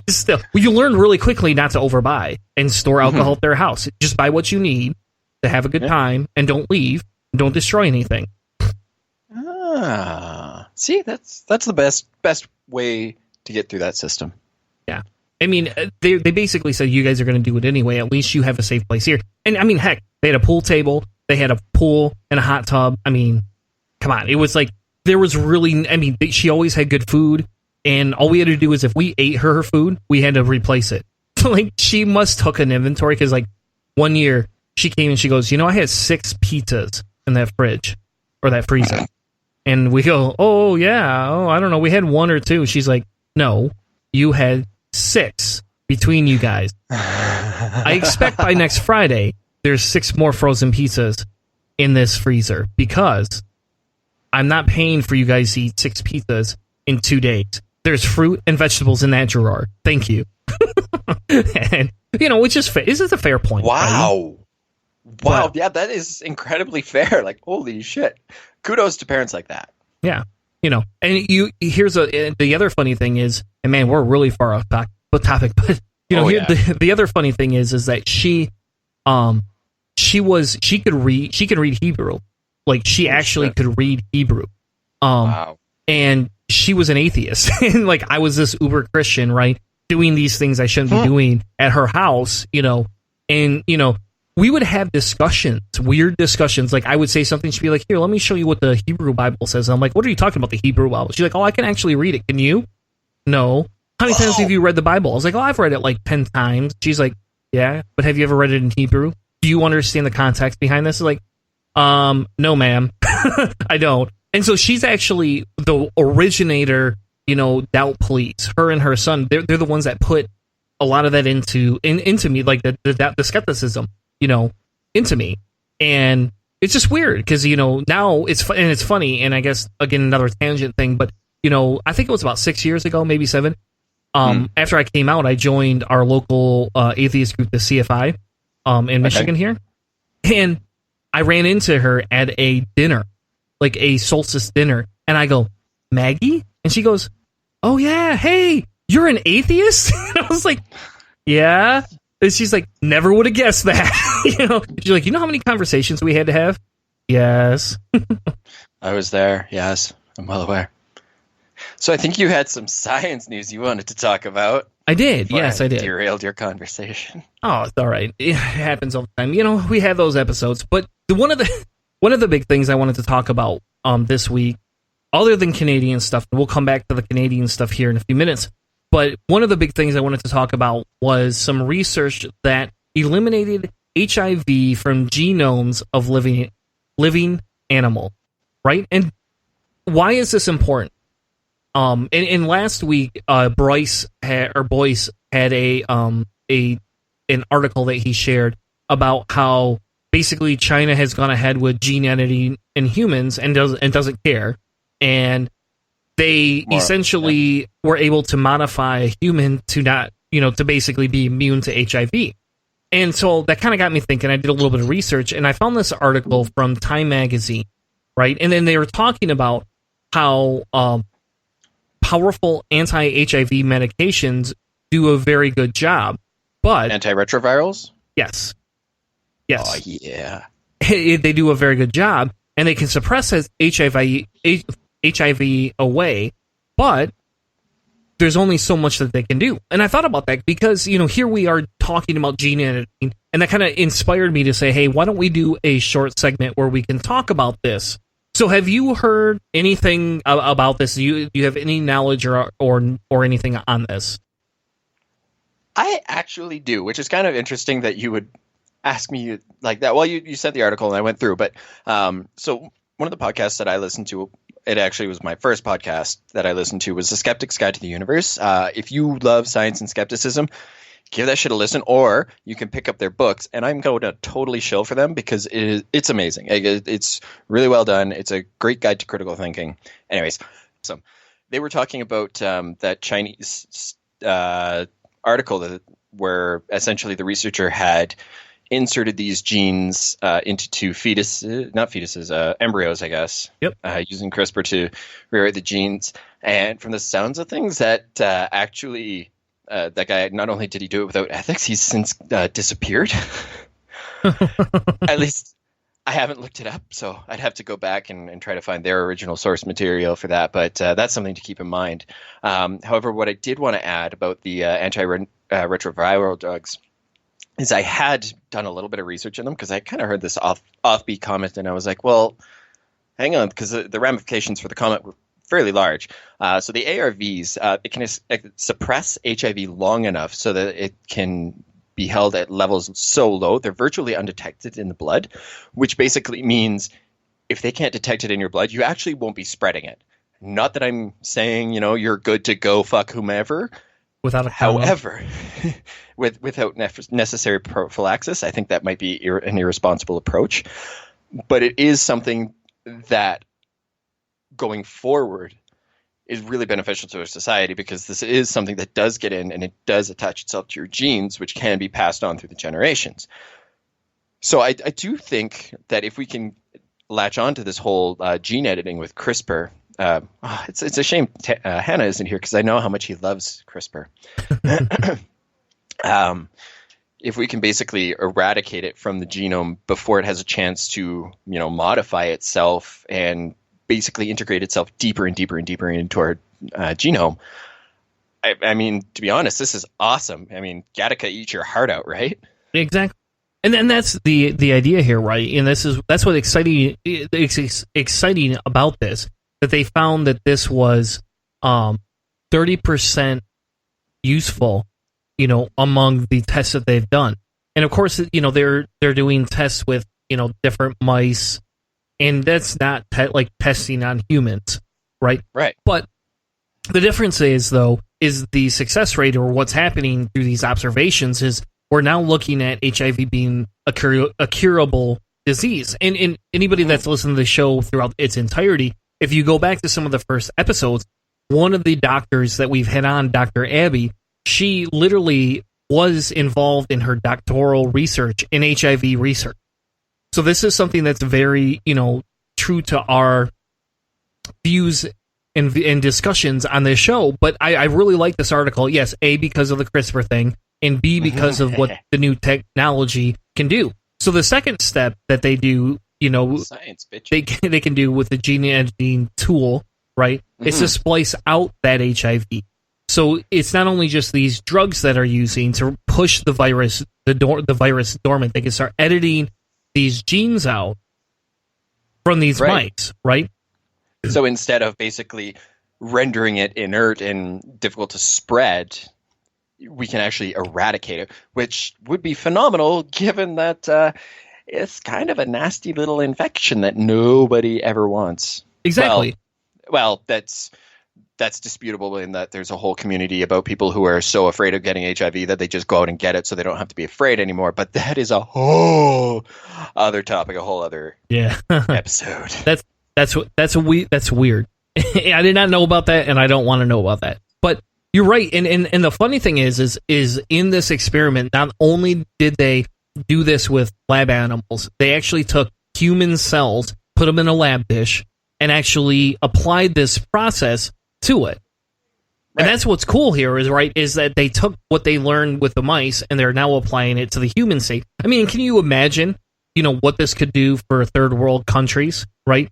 still, you learn really quickly not to overbuy and store alcohol at their house. Just buy what you need to have a good time and don't leave. Don't destroy anything. See, that's the best way to get through that system. Yeah. I mean, they basically said you guys are going to do it anyway. At least you have a safe place here. And I mean, heck, they had a pool table. They had a pool and a hot tub. I mean, come on. It was like, there was really, she always had good food. And all we had to do is if we ate her food, we had to replace it. So she must took an inventory because one year she came and she goes, I had 6 pizzas in that fridge or that freezer. And we go, oh, yeah. Oh, I don't know. We had 1 or 2. She's like, no, you had 6 between you guys. I expect by next Friday, there's 6 more frozen pizzas in this freezer because I'm not paying for you guys to eat 6 pizzas in 2 days. There's fruit and vegetables in that drawer. Thank you. And, which is fair. This is a fair point. Wow. Wow, But, yeah, that is incredibly fair. Like, holy shit. Kudos to parents like that. yeah, and here's the other funny thing is, and man, we're really far off topic, but the other funny thing is that she could read Hebrew, like she actually could read Hebrew, Wow. and she was an atheist, and like I was this uber Christian, right, doing these things I shouldn't be doing at her house, and we would have discussions, weird discussions. Like I would say something, she'd be like, "Here, let me show you what the Hebrew Bible says." And I'm like, "What are you talking about, the Hebrew Bible?" She's like, "Oh, I can actually read it. Can you?" No. How many times have you read the Bible? I was like, "Oh, I've read it like 10 times." She's like, "Yeah, but have you ever read it in Hebrew? Do you understand the context behind this?" Like, no, ma'am, I don't. And so she's actually the originator, doubt police. Her and her son, they're the ones that put a lot of that into me, like the skepticism, into me. And it's just weird because, now it's funny. And I guess, again, another tangent thing, but, I think it was about 6 years ago, maybe 7. After I came out, I joined our local atheist group, the CFI, in Michigan here. And I ran into her at a dinner, like a solstice dinner. And I go, "Maggie?" And she goes, "Oh, yeah. Hey, you're an atheist?" And I was like, "Yeah." And she's like, "Never would have guessed that." She's like, "You know how many conversations we had to have?" Yes. I was there. Yes, I'm well aware. So I think you had some science news you wanted to talk about. I did. Yes, I did. Derailed your conversation. Oh, it's all right. It happens all the time. We have those episodes. But one of the big things I wanted to talk about this week, other than Canadian stuff, and we'll come back to the Canadian stuff here in a few minutes, but one of the big things I wanted to talk about was some research that eliminated HIV from genomes of living animal, right? And why is this important? And last week, Boyce had an article that he shared about how basically China has gone ahead with gene editing in humans and doesn't care, and they essentially were able to modify a human to not, to basically be immune to HIV. And so that kind of got me thinking. I did a little bit of research, and I found this article from Time Magazine, right? And then they were talking about how powerful anti-HIV medications do a very good job, but antiretrovirals? Yes. Oh, yeah. They do a very good job, and they can suppress HIV away, but there's only so much that they can do. And I thought about that because, here we are talking about gene editing, and that kind of inspired me to say, hey, why don't we do a short segment where we can talk about this? So have you heard anything about this? Do you have any knowledge or anything on this? I actually do, which is kind of interesting that you would ask me like that. Well, you sent the article and I went through, but so one of the podcasts that I listened to, it actually was my first podcast that I listened to, was The Skeptic's Guide to the Universe. If you love science and skepticism, give that shit a listen, or you can pick up their books, and I'm going to totally shill for them because it's amazing. It's really well done. It's a great guide to critical thinking. Anyways, so they were talking about that Chinese article where essentially the researcher had inserted these genes into embryos, I guess. Yep. Using CRISPR to rewrite the genes. And from the sounds of things, that actually that guy, not only did he do it without ethics, he's since disappeared. At least I haven't looked it up, so I'd have to go back and try to find their original source material for that. But that's something to keep in mind. However, what I did want to add about the antiretroviral drugs is I had done a little bit of research in them because I kind of heard this offbeat comment, and I was like, well, hang on, because the ramifications for the comment were fairly large. So the ARVs, it can suppress HIV long enough so that it can be held at levels so low they're virtually undetected in the blood, which basically means if they can't detect it in your blood, you actually won't be spreading it. Not that I'm saying, you're good to go fuck whomever. However, without necessary prophylaxis, I think that might be an irresponsible approach. But it is something that going forward is really beneficial to our society, because this is something that does get in and it does attach itself to your genes, which can be passed on through the generations. So I do think that if we can latch on to this whole gene editing with CRISPR, it's a shame Hannah isn't here because I know how much he loves CRISPR. If we can basically eradicate it from the genome before it has a chance to, modify itself and basically integrate itself deeper and deeper and deeper into our genome. I mean, to be honest, this is awesome. I mean, Gattaca, eat your heart out, right? Exactly. And then that's the idea here, right? And that's what exciting about this, that they found that this was 30% useful, among the tests that they've done. And of course, they're doing tests with, different mice, and that's not testing on humans, right? Right. But the difference is the success rate, or what's happening through these observations, is we're now looking at HIV being a curable disease. And anybody that's listened to the show throughout its entirety, if you go back to some of the first episodes, one of the doctors that we've had on, Dr. Abby, she literally was involved in her doctoral research in HIV research. So this is something that's very, true to our views and discussions on this show. But I really like this article. Yes, A, because of the CRISPR thing, and B, because of what the new technology can do. So the second step that they do, science, bitch. They can do with the gene editing tool, right, is to splice out that HIV. So it's not only just these drugs that are using to push the virus, the virus dormant. They can start editing these genes out from these mice, right? So instead of basically rendering it inert and difficult to spread, we can actually eradicate it, which would be phenomenal given that it's kind of a nasty little infection that nobody ever wants. Exactly. Well, that's disputable in that there's a whole community about people who are so afraid of getting HIV that they just go out and get it so they don't have to be afraid anymore. But that is a whole other topic, a whole other episode. That's weird. I did not know about that, and I don't want to know about that. But you're right, and the funny thing is in this experiment, not only did they do this with lab animals, they actually took human cells, put them in a lab dish, and actually applied this process to it. And that's what's cool here is that they took what they learned with the mice and they're now applying it to the human state. I mean, can you imagine, what this could do for third world countries, right?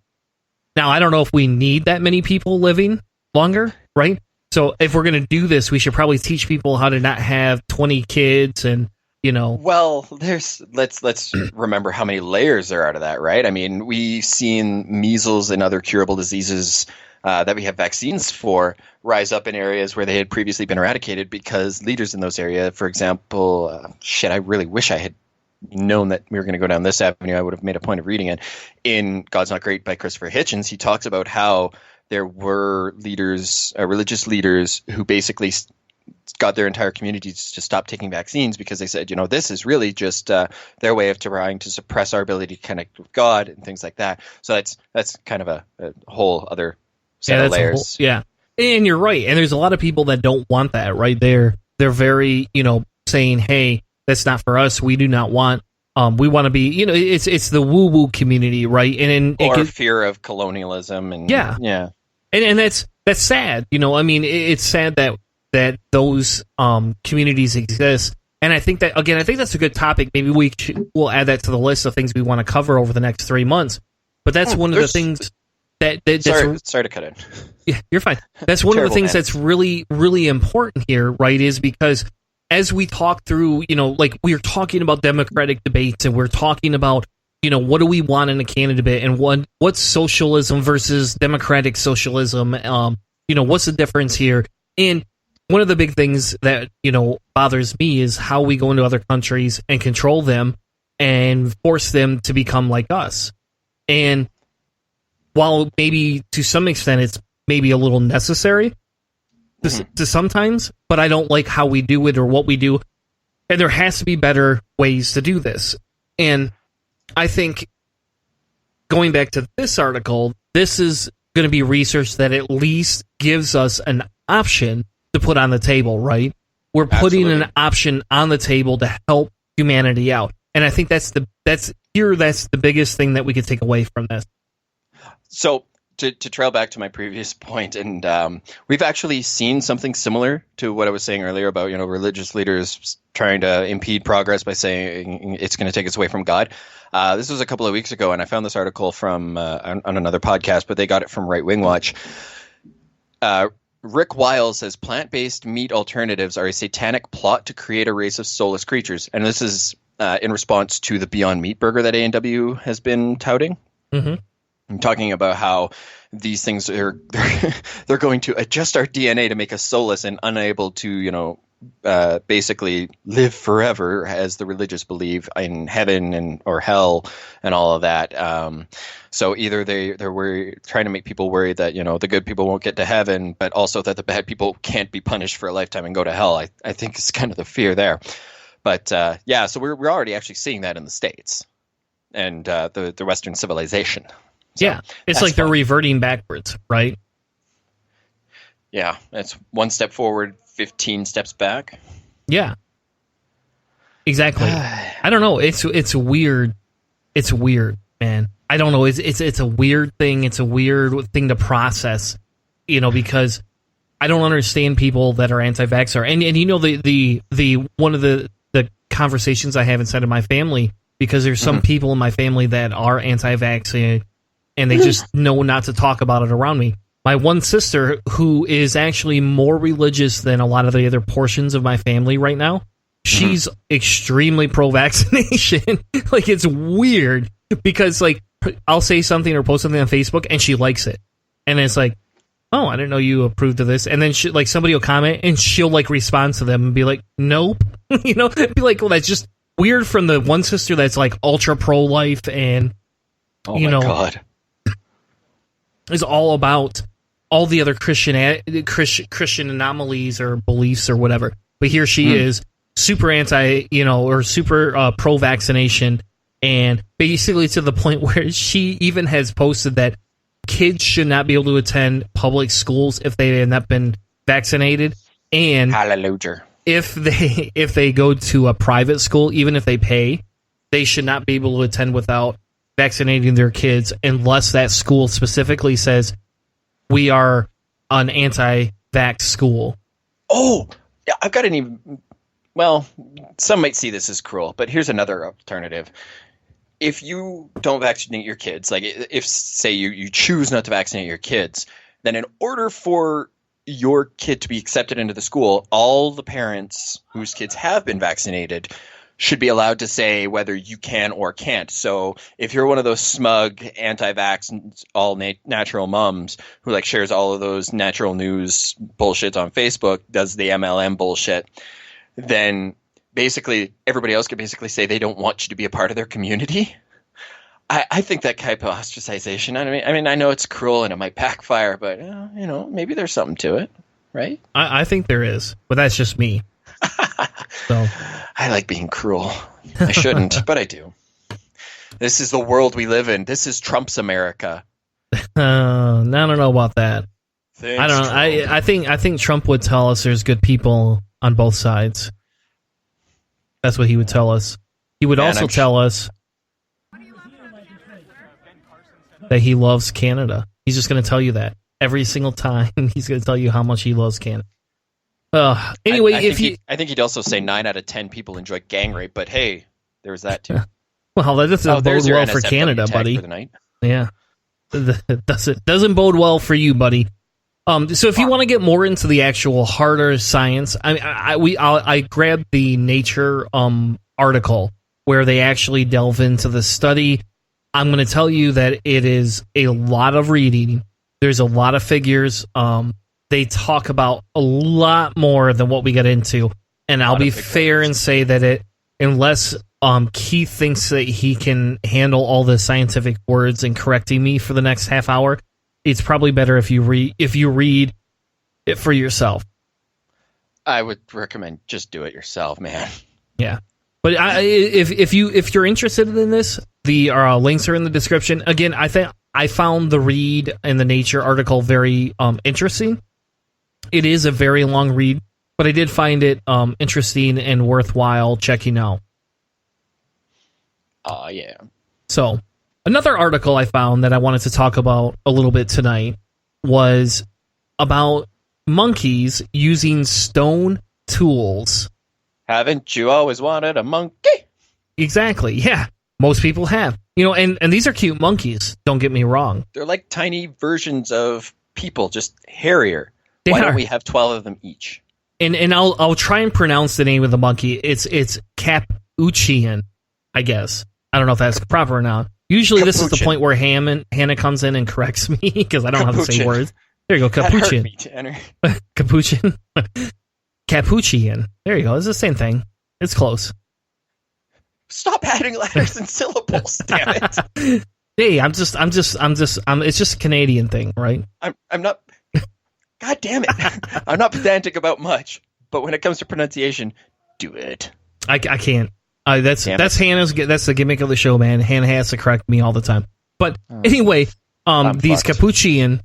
Now, I don't know if we need that many people living longer, right? So if we're going to do this, we should probably teach people how to not have 20 kids and, Well, let's remember how many layers there are to that, right? I mean, we've seen measles and other curable diseases that we have vaccines for rise up in areas where they had previously been eradicated because leaders in those areas, for example, I really wish I had known that we were going to go down this avenue. I would have made a point of reading it. In God's Not Great by Christopher Hitchens, he talks about how there were leaders, religious leaders, who basically got their entire communities to stop taking vaccines because they said, this is really just their way of trying to suppress our ability to connect with God and things like that. So that's kind of a whole other set of layers. And you're right. And there's a lot of people that don't want that, right? They're very, saying, hey, that's not for us. We do not want. We want to be, it's the woo-woo community, right? Or fear of colonialism, and and that's sad. It's sad that those communities exist. And I think that's a good topic. Maybe we'll add that to the list of things we want to cover over the next 3 months. But that's one of the things sorry to cut in. Yeah, you're fine. That's one of the things that's really, really important here, right? Is because as we talk through, we're talking about democratic debates and we're talking about, what do we want in a candidate and what's socialism versus democratic socialism? What's the difference here? And one of the big things that, bothers me is how we go into other countries and control them and force them to become like us. And while maybe to some extent it's maybe a little necessary to sometimes, but I don't like how we do it or what we do. And there has to be better ways to do this. And I think going back to this article, this is going to be research that at least gives us an option to put on the table, right? We're putting an option on the table to help humanity out. And I think that's the biggest thing that we could take away from this. So to trail back to my previous point, and we've actually seen something similar to what I was saying earlier about, religious leaders trying to impede progress by saying it's going to take us away from God. This was a couple of weeks ago, and I found this article from on another podcast, but they got it from Right Wing Watch. Rick Wiles says plant-based meat alternatives are a satanic plot to create a race of soulless creatures. And this is in response to the Beyond Meat burger that A&W has been touting. Mm-hmm. I'm talking about how these things are they're going to adjust our DNA to make us soulless and unable to, basically live forever, as the religious believe, in heaven or hell and all of that. So either they're trying to make people worried that, the good people won't get to heaven, but also that the bad people can't be punished for a lifetime and go to hell. I think it's kind of the fear there. But so we're already actually seeing that in the States and the Western civilization. So yeah, it's like they're reverting backwards, right? Yeah, it's one step forward, 15 steps back. Yeah, exactly. I don't know. It's weird. It's weird, man. I don't know. It's a weird thing. It's a weird thing to process, because I don't understand people that are anti-vaxxer. And the one of the conversations I have inside of my family, because there's some people in my family that are anti-vaccine and they just know not to talk about it around me. My one sister, who is actually more religious than a lot of the other portions of my family right now, she's extremely pro-vaccination. Like, it's weird because, like, I'll say something or post something on Facebook and she likes it. And it's like, oh, I didn't know you approved of this. And then somebody will comment and she'll respond to them and be like, nope. Be like, well, that's just weird from the one sister that's like ultra pro-life and, God. is all about all the other Christian anomalies or beliefs or whatever. But here she is, super anti, or super pro-vaccination, and basically to the point where she even has posted that kids should not be able to attend public schools if they have not been vaccinated. And hallelujah. If they go to a private school, even if they pay, they should not be able to attend without vaccinating their kids unless that school specifically says we are an anti-vax school. Oh, yeah, I've got an even... Well, some might see this as cruel, but here's another alternative. If you don't vaccinate your kids, like if, say, you choose not to vaccinate your kids, then in order for your kid to be accepted into the school, all the parents whose kids have been vaccinated should be allowed to say whether you can or can't. So if you're one of those smug anti-vax, all natural mums who shares all of those natural news bullshit on Facebook, does the MLM bullshit, then basically everybody else could basically say they don't want you to be a part of their community. I think that type of ostracization, I mean, I know it's cruel and it might backfire, but maybe there's something to it, right? I think there is, but that's just me. So I like being cruel. I shouldn't, but I do. This is the world we live in. This is Trump's America. I don't know about that. Thanks, I don't know. Trump. I think Trump would tell us there's good people on both sides. That's what he would tell us. He would also tell us that he loves Canada. He's just going to tell you that every single time. He's going to tell you how much he loves Canada. Anyway, I think he'd also say 9 out of 10 people enjoy gang rape, but hey, there was that too. Well, that doesn't bode well for Canada, buddy. For the night. Yeah, doesn't bode well for you, buddy. So if you want to get more into the actual harder science, I grabbed the Nature article where they actually delve into the study. I'm going to tell you that it is a lot of reading. There's a lot of figures. They talk about a lot more than what we get into, and I'll be fair and say that unless Keith thinks that he can handle all the scientific words and correcting me for the next half hour, it's probably better if you read it for yourself. I would recommend just do it yourself, man. Yeah, but if you're interested in this, the links are in the description. Again, I found the read in the Nature article very interesting. It is a very long read, but I did find it interesting and worthwhile checking out. Oh, yeah. So, another article I found that I wanted to talk about a little bit tonight was about monkeys using stone tools. Haven't you always wanted a monkey? Exactly, yeah. Most people have. And these are cute monkeys, don't get me wrong. They're like tiny versions of people, just hairier. They Why are. don't we have 12 of them each? And I'll try and pronounce the name of the monkey. It's Capuchin, I guess. I don't know if that's proper or not. Usually this is the point where Hannah comes in and corrects me because I don't know how to say words. There you go, Capuchin. Capuchin. Capuchin. There you go. It's the same thing. It's close. Stop adding letters and syllables, damn it. Hey, it's just a Canadian thing, right? I'm not. God damn it! I'm not pedantic about much, but when it comes to pronunciation, do it. I can't. That's Hannah's. That's the gimmick of the show, man. Hannah has to correct me all the time. But anyway, these Capuchin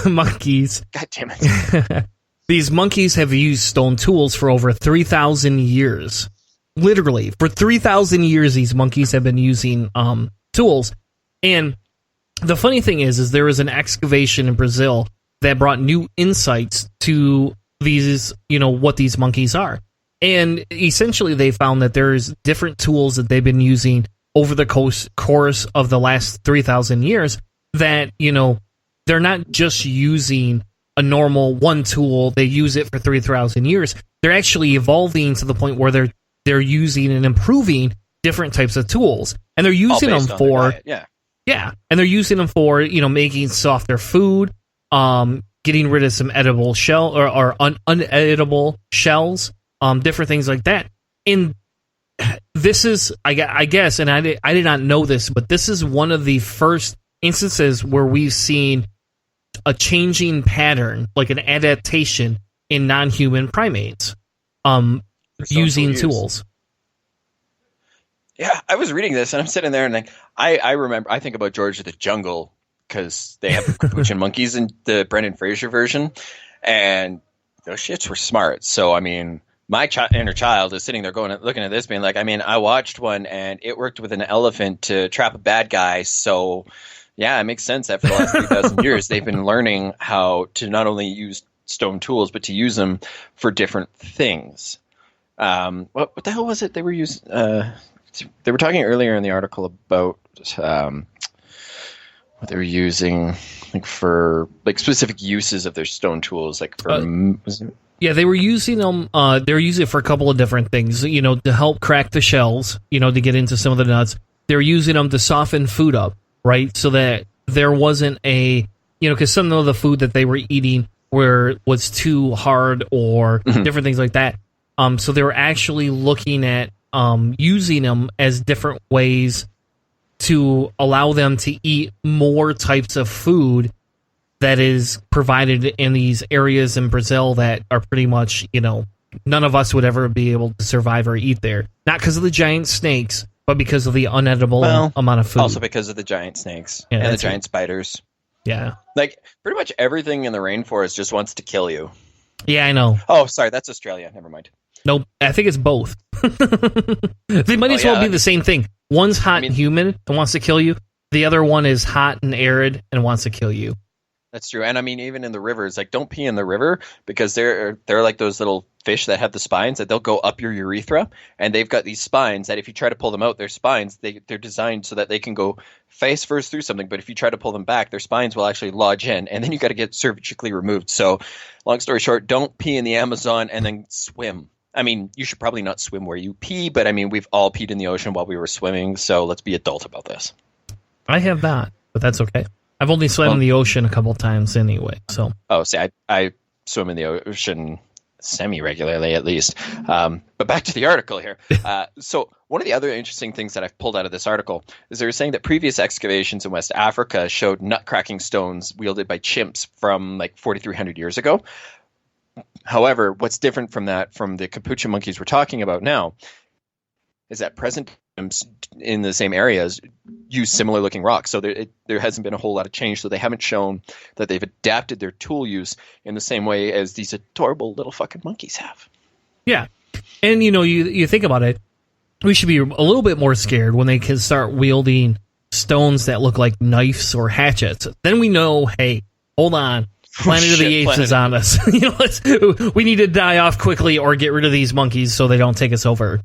monkeys. God damn it! These monkeys have used stone tools for over 3,000 years. Literally, for 3,000 years, these monkeys have been using tools. And the funny thing is there was an excavation in Brazil that brought new insights to these, what these monkeys are. And essentially, they found that there's different tools that they've been using over the course of the last 3,000 years that, they're not just using a normal one tool. They use it for 3,000 years. They're actually evolving to the point where they're using and improving different types of tools. And th're using them for... Yeah, and they're using them for, making softer food, getting rid of some edible shell or unedible shells, different things like that. And this is, I guess, and I did not know this, but this is one of the first instances where we've seen a changing pattern, like an adaptation in non-human primates, using tools. Yeah, I was reading this and I'm sitting there and I think about George of the Jungle because they have the Capuchin monkeys in the Brendan Fraser version, and those shits were smart. So I mean, my inner child is sitting there looking at this, being like, I mean, I watched one and it worked with an elephant to trap a bad guy. So yeah, it makes sense that for the last 3,000 years they've been learning how to not only use stone tools but to use them for different things. What the hell was it they were using? They were talking earlier in the article about what they were using, like for like specific uses of their stone tools, like for. Yeah, they were using them. They were using it for a couple of different things. To help crack the shells. To get into some of the nuts. They were using them to soften food up, right? So that there wasn't because some of the food that they were eating was too hard or different things like that. So they were actually looking at using them as different ways to allow them to eat more types of food that is provided in these areas in Brazil that are pretty much, none of us would ever be able to survive or eat there. Not because of the giant snakes, but because of the unedible amount of food. Also because of the giant snakes and the giant spiders. Yeah. Like, pretty much everything in the rainforest just wants to kill you. Yeah, I know. Oh, sorry, that's Australia. Never mind. Nope, I think it's both. They might as well be the same thing. One's hot and humid and wants to kill you. The other one is hot and arid and wants to kill you. That's true. And I mean, even in the rivers, like, don't pee in the river because they're like those little fish that have the spines that they'll go up your urethra, and they've got these spines that if you try to pull them out, their spines, they're designed so that they can go face first through something, but if you try to pull them back, their spines will actually lodge in, and then you got to get surgically removed. So long story short, don't pee in the Amazon and then swim. I mean, you should probably not swim where you pee, but I mean, we've all peed in the ocean while we were swimming, so let's be adult about this. I have not, but that's okay. I've only swam in the ocean a couple times anyway, so. Oh, see, I swim in the ocean semi-regularly, at least. But back to the article here. So one of the other interesting things that I've pulled out of this article is they were saying that previous excavations in West Africa showed nut-cracking stones wielded by chimps from like 4,300 years ago. However, what's different from the Capuchin monkeys we're talking about now is that present chimps in the same areas use similar looking rocks. So there hasn't been a whole lot of change. So they haven't shown that they've adapted their tool use in the same way as these adorable little fucking monkeys have. Yeah. And, you think about it. we should be a little bit more scared when they can start wielding stones that look like knives or hatchets. Then we know, hey, hold on, Planet of the Apes is on us. We need to die off quickly or get rid of these monkeys so they don't take us over.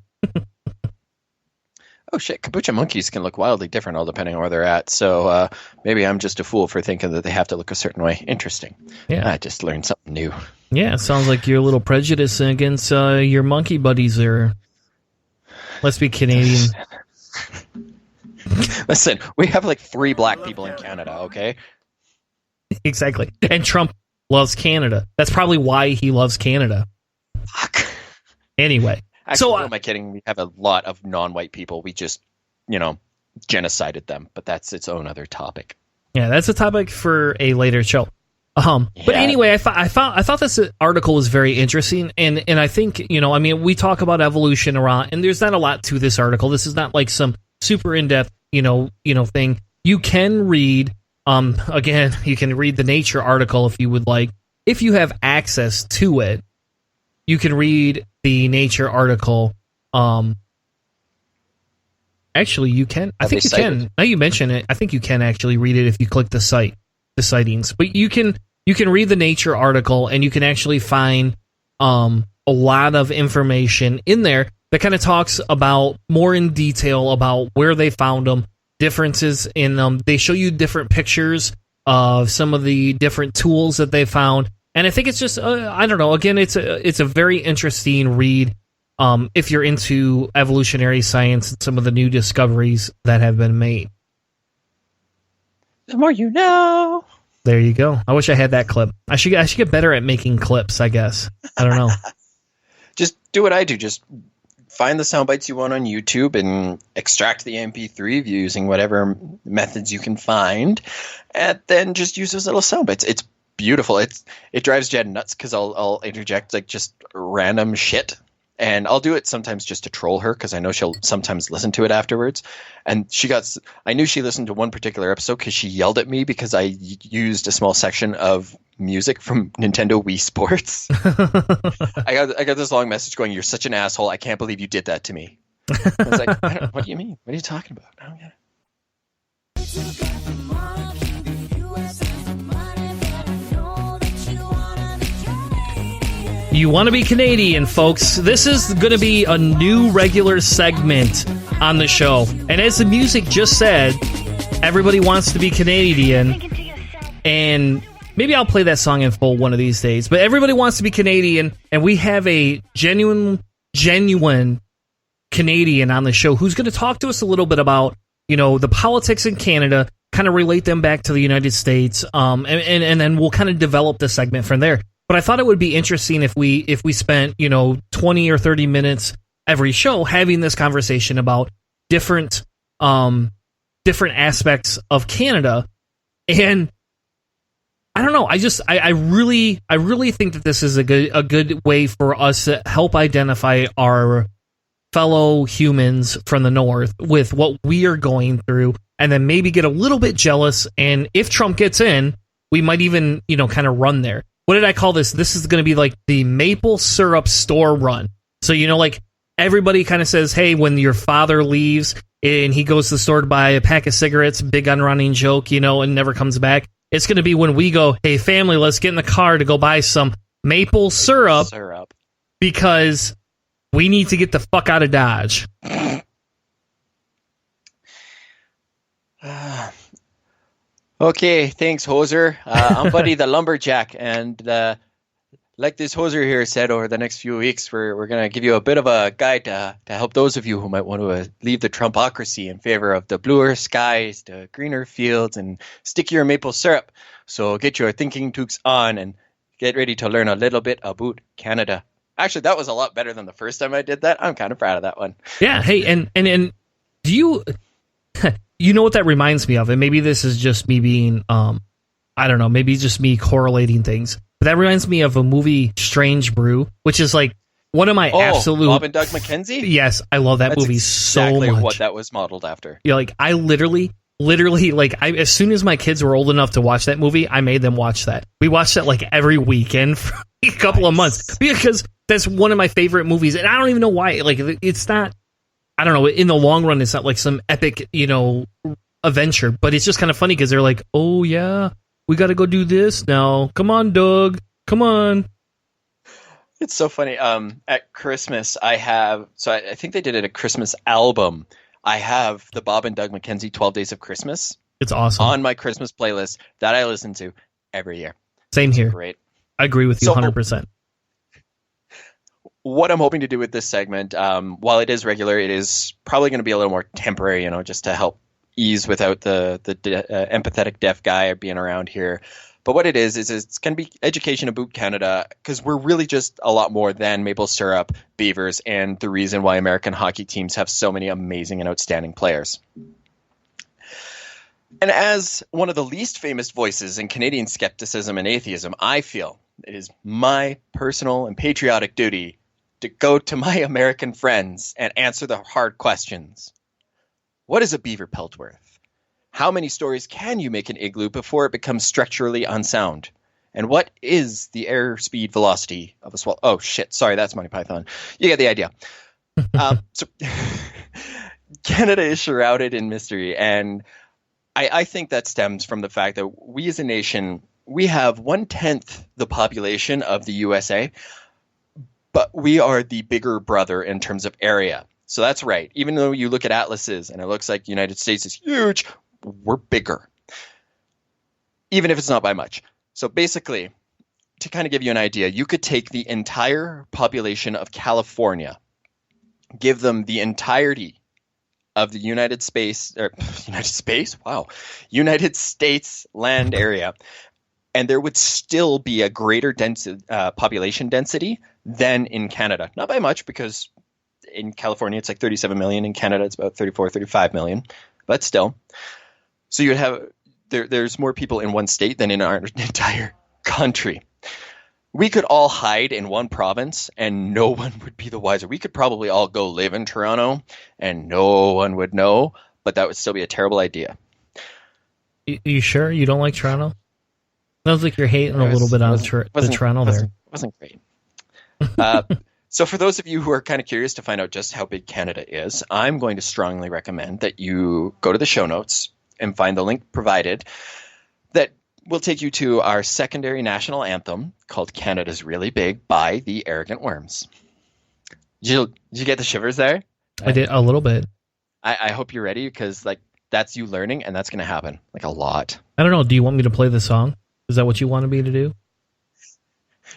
Oh shit, capuchin monkeys can look wildly different all depending on where they're at. So maybe I'm just a fool for thinking that they have to look a certain way. Interesting. Yeah. I just learned something new. Yeah, it sounds like you're a little prejudiced against your monkey buddies there. Let's be Canadian. Listen, we have like 3 black people in Canada, okay? Exactly. And Trump loves Canada. That's probably why he loves Canada. Fuck. Anyway. Actually, So, who am I kidding? We have a lot of non-white people. We just, genocided them. But that's its own other topic. Yeah, that's a topic for a later show. But anyway, I thought this article was very interesting, and I think we talk about evolution around, and there's not a lot to this article. This is not like some super in-depth thing. You can read again. You can read the Nature article if you would like. If you have access to it, you can read the Nature article. Actually, you can. I think you can. Now you mention it, I think you can actually read it if you click the sightings. But you can read the Nature article, and you can actually find a lot of information in there that kind of talks about more in detail about where they found them, differences in them. They show you different pictures of some of the different tools that they found, and I think it's just I don't know. Again, it's a very interesting read if you're into evolutionary science and some of the new discoveries that have been made. The more you know. There you go. I wish I had that clip. I should get better at making clips, I guess. I don't know. Just do what I do. Just find the sound bites you want on YouTube and extract the MP3 using whatever methods you can find, and then just use those little sound bites. It's beautiful. It drives Jen nuts because I'll interject like just random shit. And I'll do it sometimes just to troll her because I know she'll sometimes listen to it afterwards. And I knew she listened to one particular episode because she yelled at me because I used a small section of music from Nintendo Wii Sports. I got this long message going, "You're such an asshole. I can't believe you did that to me." I was like, "What do you mean? What are you talking about?" I don't get it. You want to be Canadian, folks. This is going to be a new regular segment on the show. And as the music just said, everybody wants to be Canadian. And maybe I'll play that song in full one of these days. But everybody wants to be Canadian. And we have a genuine Canadian on the show who's going to talk to us a little bit about, the politics in Canada, kind of relate them back to the United States. And then we'll kind of develop the segment from there. But I thought it would be interesting if we spent 20 or 30 minutes every show having this conversation about different aspects of Canada. And I don't know. I really think that this is a good way for us to help identify our fellow humans from the North with what we are going through, and then maybe get a little bit jealous. And if Trump gets in, we might even kind of run there. What did I call this? This is going to be like the maple syrup store run. So, like everybody kind of says, hey, when your father leaves and he goes to the store to buy a pack of cigarettes, big unrunning joke, and never comes back. It's going to be when we go, hey, family, let's get in the car to go buy some maple syrup. Because we need to get the fuck out of Dodge. Okay, thanks, Hoser. I'm Buddy the Lumberjack, and like this Hoser here said, over the next few weeks, we're going to give you a bit of a guide to help those of you who might want to leave the Trumpocracy in favor of the bluer skies, the greener fields, and stickier maple syrup. So get your thinking toques on and get ready to learn a little bit about Canada. Actually, that was a lot better than the first time I did that. I'm kind of proud of that one. Yeah, hey, and do you... You know what that reminds me of? And maybe this is just me being, I don't know, maybe just me correlating things. But that reminds me of a movie, Strange Brew, which is like one of my absolute... Bob and Doug McKenzie? Yes, I love that movie so much. Exactly what that was modeled after. Yeah, like I literally, as soon as my kids were old enough to watch that movie, I made them watch that. We watched that like every weekend for a couple of months because that's one of my favorite movies. And I don't even know why. Like, it's not... I don't know, in the long run, it's not like some epic, adventure, but it's just kind of funny because they're like, oh yeah, we got to go do this now. Come on, Doug. Come on. It's so funny. At Christmas, I think they did it a Christmas album. I have the Bob and Doug McKenzie 12 Days of Christmas. It's awesome. On my Christmas playlist that I listen to every year. Same here. Great. I agree with you 100%. What I'm hoping to do with this segment, while it is regular, it is probably going to be a little more temporary, just to help ease without the empathetic deaf guy being around here. But what it is it's going to be education about Canada, because we're really just a lot more than maple syrup, beavers, and the reason why American hockey teams have so many amazing and outstanding players. And as one of the least famous voices in Canadian skepticism and atheism, I feel it is my personal and patriotic duty to go to my American friends and answer the hard questions. What is a beaver pelt worth? How many stories can you make an igloo before it becomes structurally unsound? And what is the airspeed velocity of a swallow? Oh, shit. Sorry, that's Monty Python. You get the idea. So Canada is shrouded in mystery. And I think that stems from the fact that we as a nation, we have 1/10 the population of the USA, but we are the bigger brother in terms of area. So that's right. Even though you look at atlases and it looks like the United States is huge, we're bigger, even if it's not by much. So basically, to kind of give you an idea, you could take the entire population of California, give them the entirety of the United States land area, and there would still be a greater population density than in Canada. Not by much, because in California it's like 37 million, in Canada it's about 34, 35 million, but still. So you would have there's more people in one state than in our entire country. We could all hide in one province and no one would be the wiser. We could probably all go live in Toronto and no one would know, but that would still be a terrible idea. You sure you don't like Toronto? Sounds like you're hating a little bit on the Toronto there. Wasn't great. So for those of you who are kind of curious to find out just how big Canada is, I'm going to strongly recommend that you go to the show notes and find the link provided that will take you to our secondary national anthem called Canada's Really Big by the Arrogant Worms. Did you get the shivers there? I did a little bit. I hope you're ready, because that's you learning, and that's going to happen a lot. I don't know. Do you want me to play the song? Is that what you wanted me to do?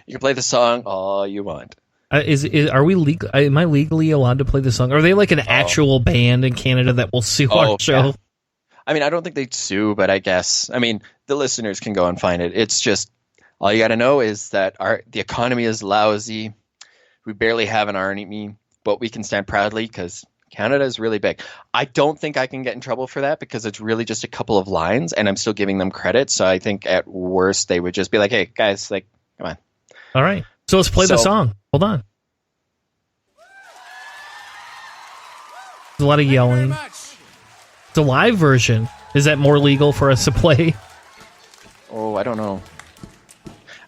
You can play the song all you want. Are we legal? Am I legally allowed to play the song? Are they like an actual band in Canada that will sue our show? Yeah. I mean, I don't think they'd sue, but I guess, the listeners can go and find it. It's just, all you got to know is that the economy is lousy. We barely have an army, but we can stand proudly because Canada is really big. I don't think I can get in trouble for that because it's really just a couple of lines and I'm still giving them credit. So I think at worst they would just be like, hey, guys, come on. All right. So let's play the song. Hold on. There's a lot of yelling. It's a live version. Is that more legal for us to play? Oh, I don't know.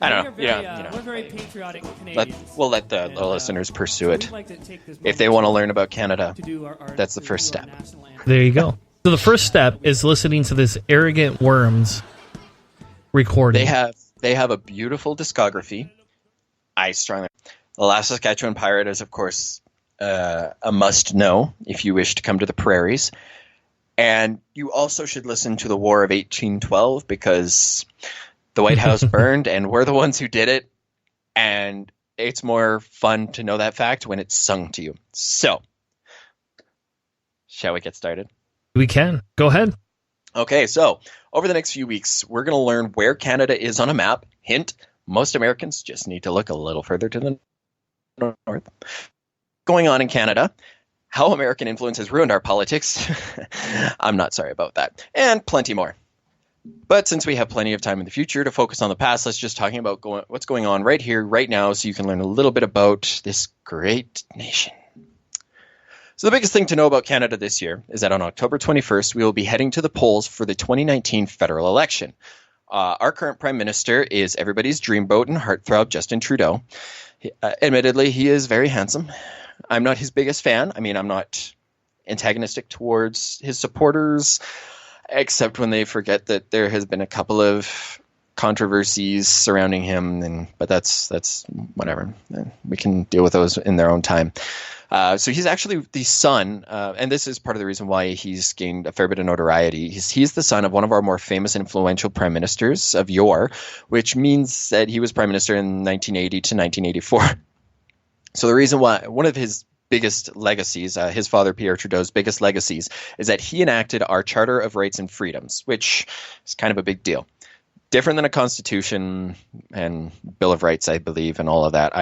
I don't know. We're very patriotic Canadians. We'll let the listeners pursue it. If they want to learn about Canada, that's the first step. There you go. So the first step is listening to this Arrogant Worms recording. They have a beautiful discography. The Last Saskatchewan Pirate is, of course, a must-know if you wish to come to the prairies. And you also should listen to the War of 1812 because the White House burned and we're the ones who did it. And it's more fun to know that fact when it's sung to you. So, shall we get started? We can. Go ahead. Okay, so over the next few weeks, we're going to learn where Canada is on a map. Hint, most Americans just need to look a little further to the north. Going on in Canada, how American influence has ruined our politics. I'm not sorry about that. And plenty more. But since we have plenty of time in the future to focus on the past, let's just talking about what's going on right here, right now, so you can learn a little bit about this great nation. So the biggest thing to know about Canada this year is that on October 21st, we will be heading to the polls for the 2019 federal election. Our current prime minister is everybody's dreamboat and heartthrob, Justin Trudeau. Admittedly, he is very handsome. I'm not his biggest fan. I'm not antagonistic towards his supporters, except when they forget that there has been a couple of controversies surrounding him. But that's whatever. We can deal with those in their own time. So he's actually the son, and this is part of the reason why he's gained a fair bit of notoriety. He's the son of one of our more famous and influential prime ministers of yore, which means that he was prime minister in 1980 to 1984. So the reason why, one of his biggest legacies, his father Pierre Trudeau's biggest legacies, is that he enacted our Charter of Rights and Freedoms, which is kind of a big deal. Different than a constitution and Bill of Rights, I believe, and all of that.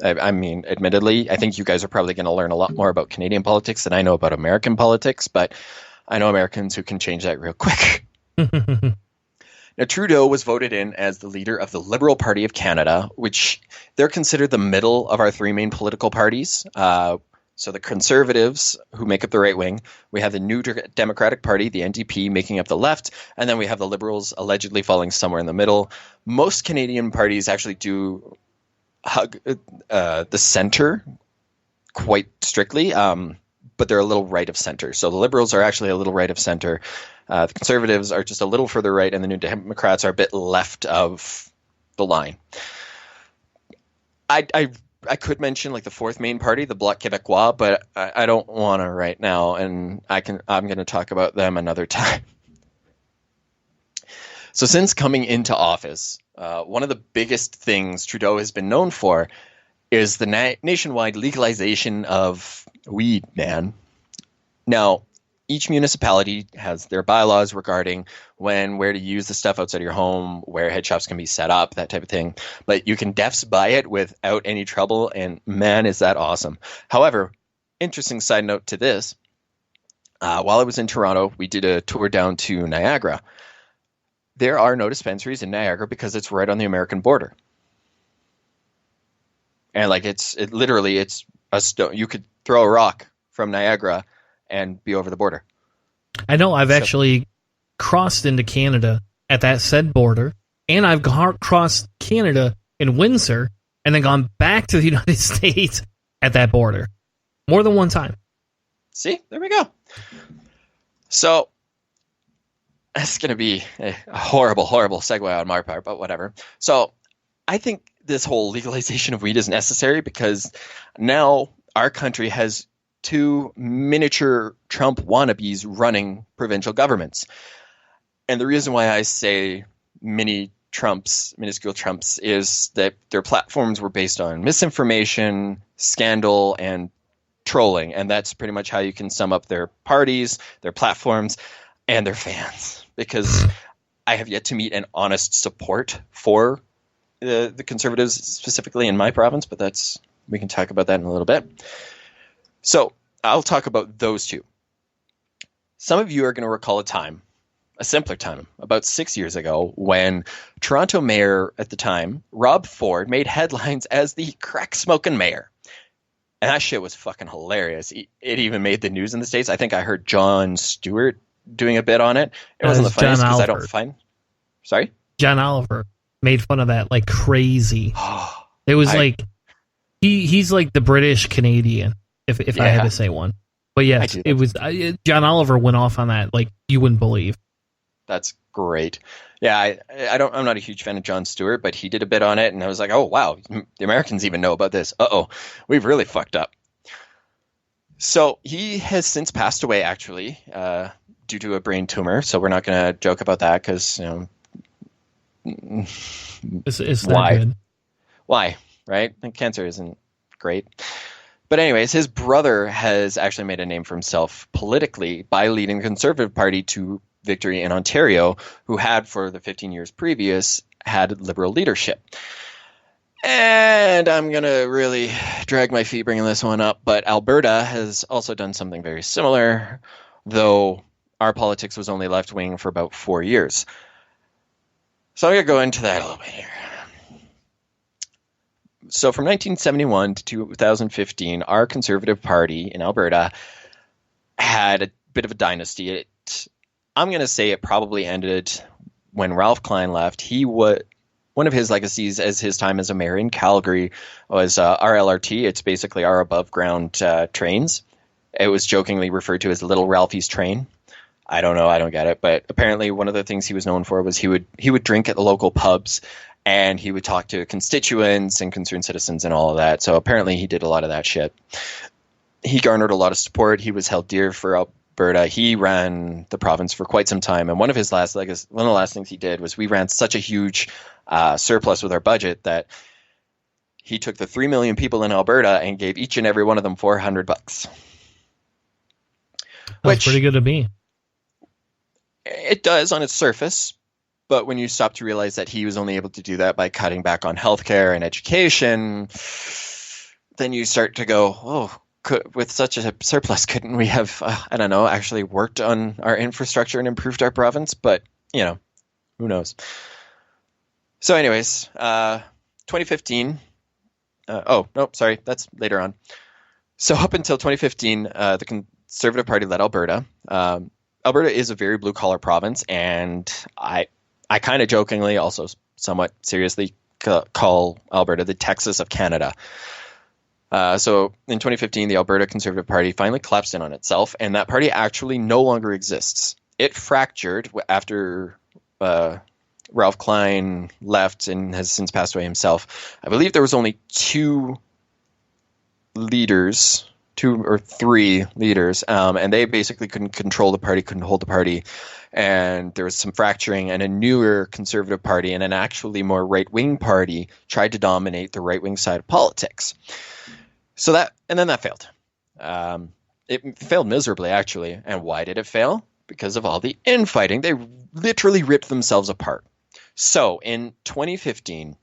I mean, admittedly, I think you guys are probably going to learn a lot more about Canadian politics than I know about American politics, but I know Americans who can change that real quick. Now, Trudeau was voted in as the leader of the Liberal Party of Canada, which they're considered the middle of our three main political parties. So the Conservatives, who make up the right wing, we have the New Democratic Party, the NDP, making up the left, and then we have the Liberals allegedly falling somewhere in the middle. Most Canadian parties actually do hug the center quite strictly, but they're a little right of center. So the Liberals are actually a little right of center. The Conservatives are just a little further right, and the New Democrats are a bit left of the line. I could mention like the fourth main party, the Bloc Québécois, but I don't want to right now, and I'm going to talk about them another time. So since coming into office, one of the biggest things Trudeau has been known for is the nationwide legalization of weed, man. Now, each municipality has their bylaws regarding where to use the stuff outside of your home, where head shops can be set up, that type of thing. But you can defs buy it without any trouble, and man, is that awesome. However, interesting side note to this, while I was in Toronto, we did a tour down to Niagara. There are no dispensaries in Niagara because it's right on the American border. And like it's a stone. You could throw a rock from Niagara and be over the border. I know. I've actually crossed into Canada at that said border, and I've crossed Canada in Windsor, and then gone back to the United States at that border more than one time. See, there we go. So that's going to be a horrible, horrible segue on my part, but whatever. So I think this whole legalization of weed is necessary because now our country has two miniature Trump wannabes running provincial governments. And the reason why I say minuscule Trumps, is that their platforms were based on misinformation, scandal, and trolling. And that's pretty much how you can sum up their parties, their platforms, and their fans. Because I have yet to meet an honest support for the Conservatives, specifically in my province, but we can talk about that in a little bit. So I'll talk about those two. Some of you are going to recall a simpler time, about 6 years ago, when Toronto mayor at the time, Rob Ford, made headlines as the crack-smoking mayor. And that shit was fucking hilarious. It even made the news in the States. I think I heard Jon Stewart doing a bit on it. It wasn't the funniest because I don't find... Sorry? John Oliver made fun of that like crazy. It was like... He's like the British Canadian. If I had to say one. But yes, it was John Oliver went off on that like you wouldn't believe. That's great. Yeah, I'm not a huge fan of Jon Stewart, but he did a bit on it, and I was like, oh wow, the Americans even know about this. We've really fucked up. So he has since passed away, actually, due to a brain tumor. So we're not going to joke about that because it's not good. Why? Right? And cancer isn't great. But anyways, his brother has actually made a name for himself politically by leading the Conservative Party to victory in Ontario, who had, for the 15 years previous, had Liberal leadership. And I'm going to really drag my feet bringing this one up, but Alberta has also done something very similar, though our politics was only left-wing for about 4 years. So I'm going to go into that a little bit here. So from 1971 to 2015, our Conservative Party in Alberta had a bit of a dynasty. I'm going to say it probably ended when Ralph Klein left. One of his legacies as his time as a mayor in Calgary was our LRT. It's basically our above-ground trains. It was jokingly referred to as Little Ralphie's train. I don't know. I don't get it. But apparently one of the things he was known for was he would drink at the local pubs, and he would talk to constituents and concerned citizens and all of that. So apparently he did a lot of that shit. He garnered a lot of support. He was held dear for Alberta. He ran the province for quite some time. And one of the last things he did was we ran such a huge surplus with our budget that he took the 3 million people in Alberta and gave each and every one of them $400. That's pretty good to me. It does on its surface, but when you stop to realize that he was only able to do that by cutting back on healthcare and education, then you start to go, with such a surplus, couldn't we have, actually worked on our infrastructure and improved our province? But, who knows? So anyways, 2015. That's later on. So up until 2015, the Conservative Party led Alberta. Alberta is a very blue-collar province, and I kind of jokingly, also somewhat seriously, call Alberta the Texas of Canada. So in 2015, the Alberta Conservative Party finally collapsed in on itself, and that party actually no longer exists. It fractured after Ralph Klein left and has since passed away himself. I believe there was only two or three leaders, and they basically couldn't control the party, couldn't hold the party, and there was some fracturing, and a newer Conservative Party and an actually more right-wing party tried to dominate the right-wing side of politics. So that failed. It failed miserably, actually. And why did it fail? Because of all the infighting. They literally ripped themselves apart. So in 2015,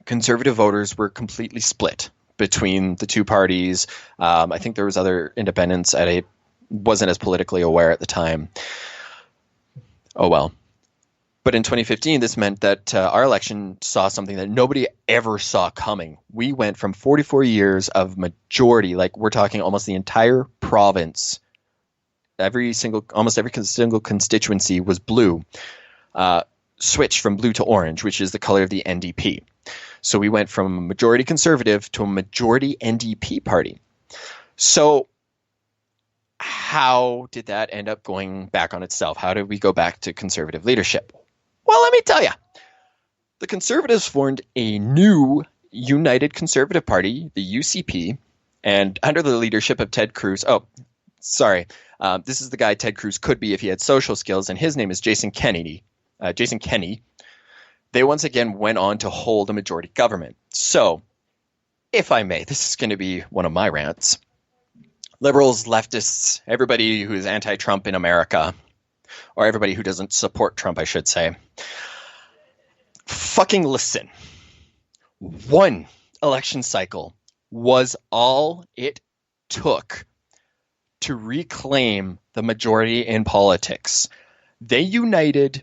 Conservative voters were completely split between the two parties. I think there was other independents wasn't as politically aware at the time. Oh well. But in 2015, this meant that our election saw something that nobody ever saw coming. We went from 44 years of majority, like we're talking almost the entire province, almost every single constituency was blue, switched from blue to orange, which is the color of the NDP. So we went from a majority Conservative to a majority NDP party. So how did that end up going back on itself? How did we go back to Conservative leadership? Well, let me tell you. The Conservatives formed a new United Conservative Party, the UCP, and under the leadership of Ted Cruz. This is the guy Ted Cruz could be if he had social skills, and his name is Jason Kenney. They once again went on to hold a majority government. So, if I may, this is going to be one of my rants. Liberals, leftists, everybody who is anti-Trump in America, or everybody who doesn't support Trump, I should say, fucking listen. One election cycle was all it took to reclaim the majority in politics. They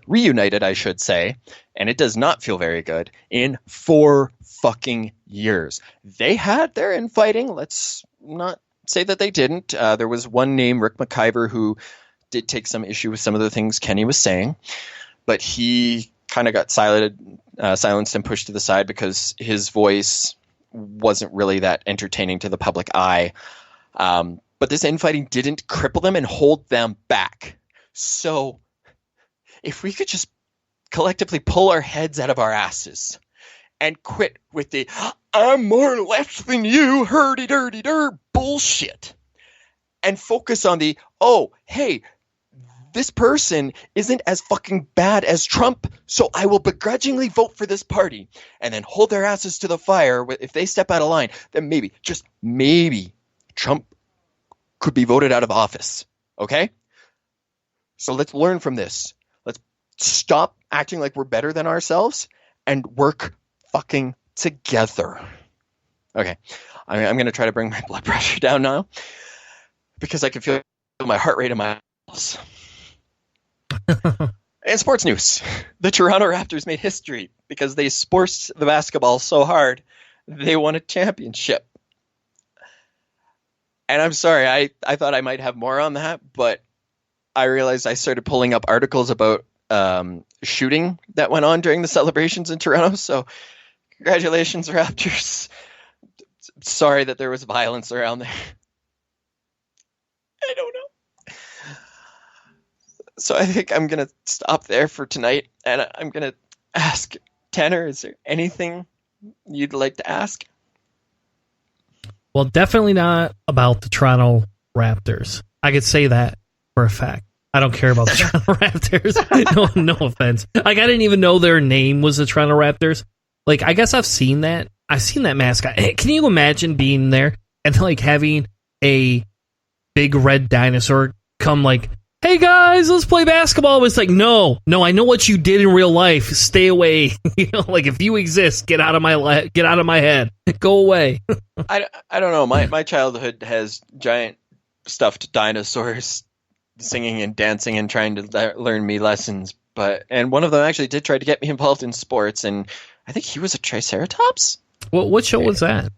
reunited, I should say, and it does not feel very good, in 4 fucking years. They had their infighting. Let's not say that they didn't. There was one named Rick McIver who did take some issue with some of the things Kenny was saying, but he kind of got silenced and pushed to the side because his voice wasn't really that entertaining to the public eye. But this infighting didn't cripple them and hold them back. So if we could just collectively pull our heads out of our asses and quit with the "I'm more left than you, hurdy-durdy-dur" bullshit, and focus on the, oh, hey, this person isn't as fucking bad as Trump, so I will begrudgingly vote for this party, and then hold their asses to the fire. If they step out of line, then maybe, just maybe, Trump could be voted out of office. Okay? So let's learn from this. Let's stop acting like we're better than ourselves and work fucking together. Okay. I'm going to try to bring my blood pressure down now because I can feel my heart rate in my pulse. In sports news, the Toronto Raptors made history because they sporced the basketball so hard they won a championship. And I'm sorry, I thought I might have more on that, but I realized I started pulling up articles about shooting that went on during the celebrations in Toronto. So congratulations, Raptors. Sorry that there was violence around there. So I think I'm going to stop there for tonight, and I'm going to ask Tanner, is there anything you'd like to ask? Well, definitely not about the Toronto Raptors. I could say that for a fact. I don't care about the Toronto Raptors. No offense. Like, I didn't even know their name was the Toronto Raptors. Like, I guess I've seen that. I've seen that mascot. Hey, can you imagine being there and like having a big red dinosaur come like, hey guys, let's play basketball. It's like, no, I know what you did in real life. Stay away. Like, if you exist, get out of my head. Go away. I don't know. My childhood has giant stuffed dinosaurs singing and dancing and trying to learn me lessons. And one of them actually did try to get me involved in sports, and I think he was a Triceratops. Well, what show was that?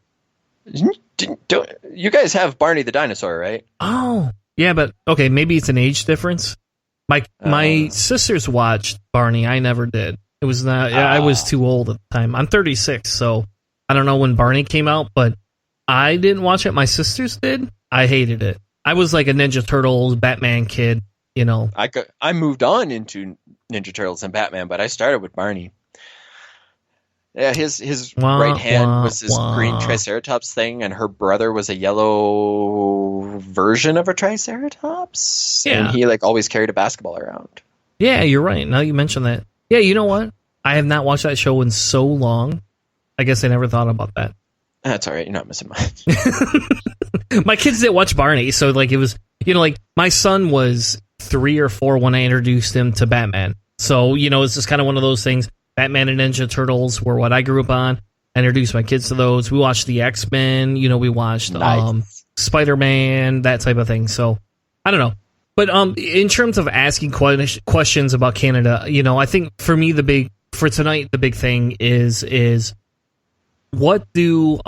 You guys have Barney the dinosaur, right? Oh, yeah, but okay, maybe it's an age difference. My sisters watched Barney. I never did. It was not. I was too old at the time. I'm 36, so I don't know when Barney came out, but I didn't watch it. My sisters did. I hated it. I was like a Ninja Turtles, Batman kid, you know. I moved on into Ninja Turtles and Batman, but I started with Barney. Yeah, his right hand was this green Triceratops thing, and her brother was a yellow version of a Triceratops. Yeah. And he like always carried a basketball around. Yeah, you're right. Now you mention that. Yeah, you know what? I have not watched that show in so long. I guess I never thought about that. That's all right. You're not missing much. My kids didn't watch Barney, so like it was, you know, like my son was 3 or 4 when I introduced him to Batman. So, you know, it's just kind of one of those things. Batman and Ninja Turtles were what I grew up on. I introduced my kids to those. We watched the X-Men, you know, we watched Spider-Man, that type of thing. So, I don't know. But in terms of asking questions about Canada, you know, I think for me, the big thing is what do,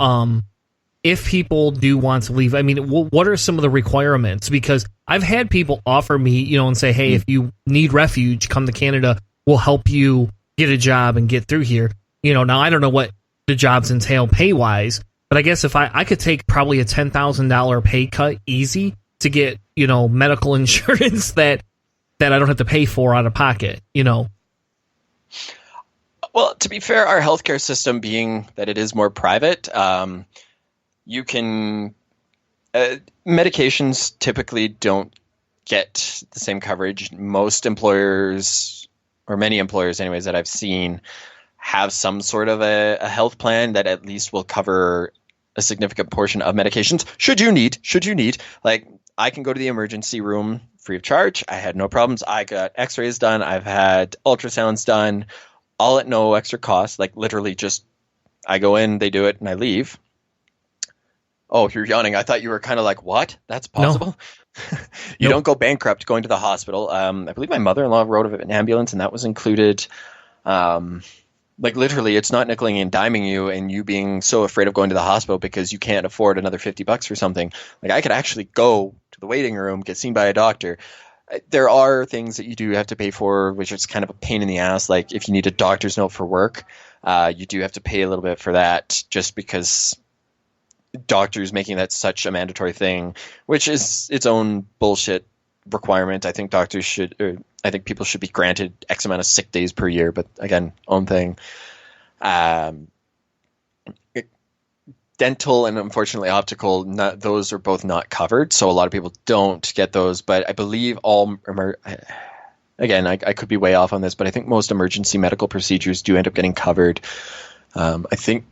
if people do want to leave, I mean, what are some of the requirements? Because I've had people offer me, you know, and say, hey, if you need refuge, come to Canada, we'll help you get a job and get through here. You know, now I don't know what the jobs entail pay-wise, but I guess if I could take probably a $10,000 pay cut easy to get, you know, medical insurance that I don't have to pay for out of pocket, you know. Well, to be fair, our healthcare system being that it is more private, you can medications typically don't get the same coverage. Most employers, or many employers anyways, that I've seen have some sort of a health plan that at least will cover a significant portion of medications. Should you need, like, I can go to the emergency room free of charge. I had no problems. I got x-rays done. I've had ultrasounds done, all at no extra cost. Like, literally just, I go in, they do it, and I leave. Oh, you're yawning. I thought you were kind of like, what? That's possible? No. You don't go bankrupt going to the hospital. I believe my mother-in-law rode an ambulance, and that was included. Like, literally, it's not nickeling and diming you and you being so afraid of going to the hospital because you can't afford another $50 for something. Like, I could actually go to the waiting room, get seen by a doctor. There are things that you do have to pay for, which is kind of a pain in the ass. Like, if you need a doctor's note for work, you do have to pay a little bit for that, just because doctors making that such a mandatory thing, which is its own bullshit requirement. I think people should be granted X amount of sick days per year, but again, own thing. Dental and unfortunately optical, those are both not covered, so a lot of people don't get those. But I believe again, I could be way off on this, but I think most emergency medical procedures do end up getting covered. I think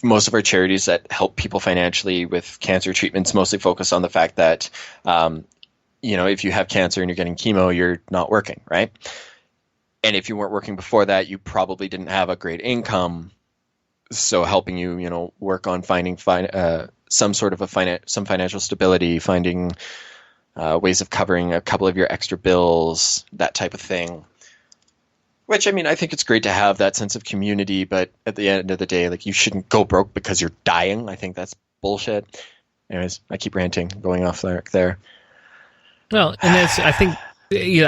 most of our charities that help people financially with cancer treatments mostly focus on the fact that, you know, if you have cancer and you're getting chemo, you're not working, right? And if you weren't working before that, you probably didn't have a great income. So helping you, you know, work on finding some sort of some financial stability, finding ways of covering a couple of your extra bills, that type of thing. Which, I mean, I think it's great to have that sense of community, but at the end of the day, like, you shouldn't go broke because you're dying. I think that's bullshit. Anyways, I keep ranting, going off there. Well, and that's, I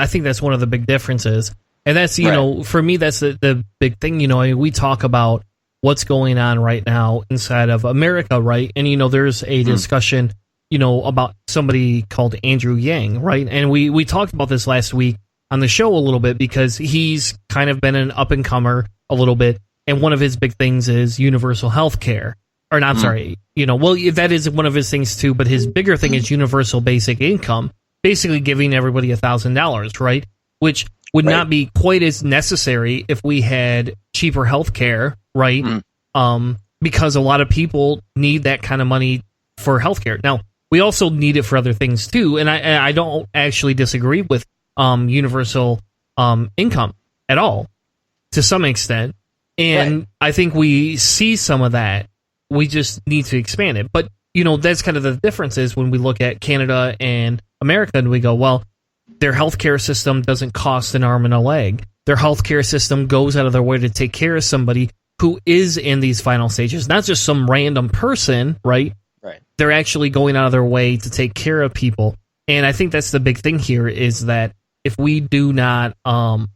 think that's one of the big differences. And that's, you know, for me, that's the big thing. You know, I mean, we talk about what's going on right now inside of America, right? And, you know, there's a discussion, you know, about somebody called Andrew Yang, right? And we talked about this last week on the show a little bit because he's kind of been an up-and-comer a little bit, and one of his big things is universal health care. Or not, sorry, well, that is one of his things too, but his bigger thing is universal basic income, basically giving everybody $1,000, right? Which would not be quite as necessary if we had cheaper health care, right? Because a lot of people need that kind of money for health care. Now, we also need it for other things too, and I don't actually disagree with universal income at all, to some extent. And I think we see some of that. We just need to expand it. But, that's kind of the difference is when we look at Canada and America and we go, well, their healthcare system doesn't cost an arm and a leg. Their healthcare system goes out of their way to take care of somebody who is in these final stages, not just some random person, right? Right. They're actually going out of their way to take care of people. And I think that's the big thing here is that if we do not, don't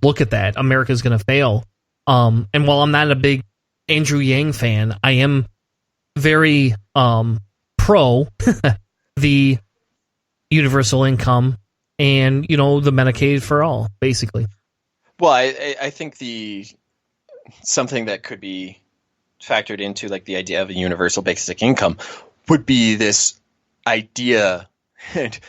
look at that, America's going to fail. And while I'm not a big Andrew Yang fan, I am very pro the universal income and, the Medicaid for all, basically. Well, I think something that could be factored into like the idea of a universal basic income would be this idea, and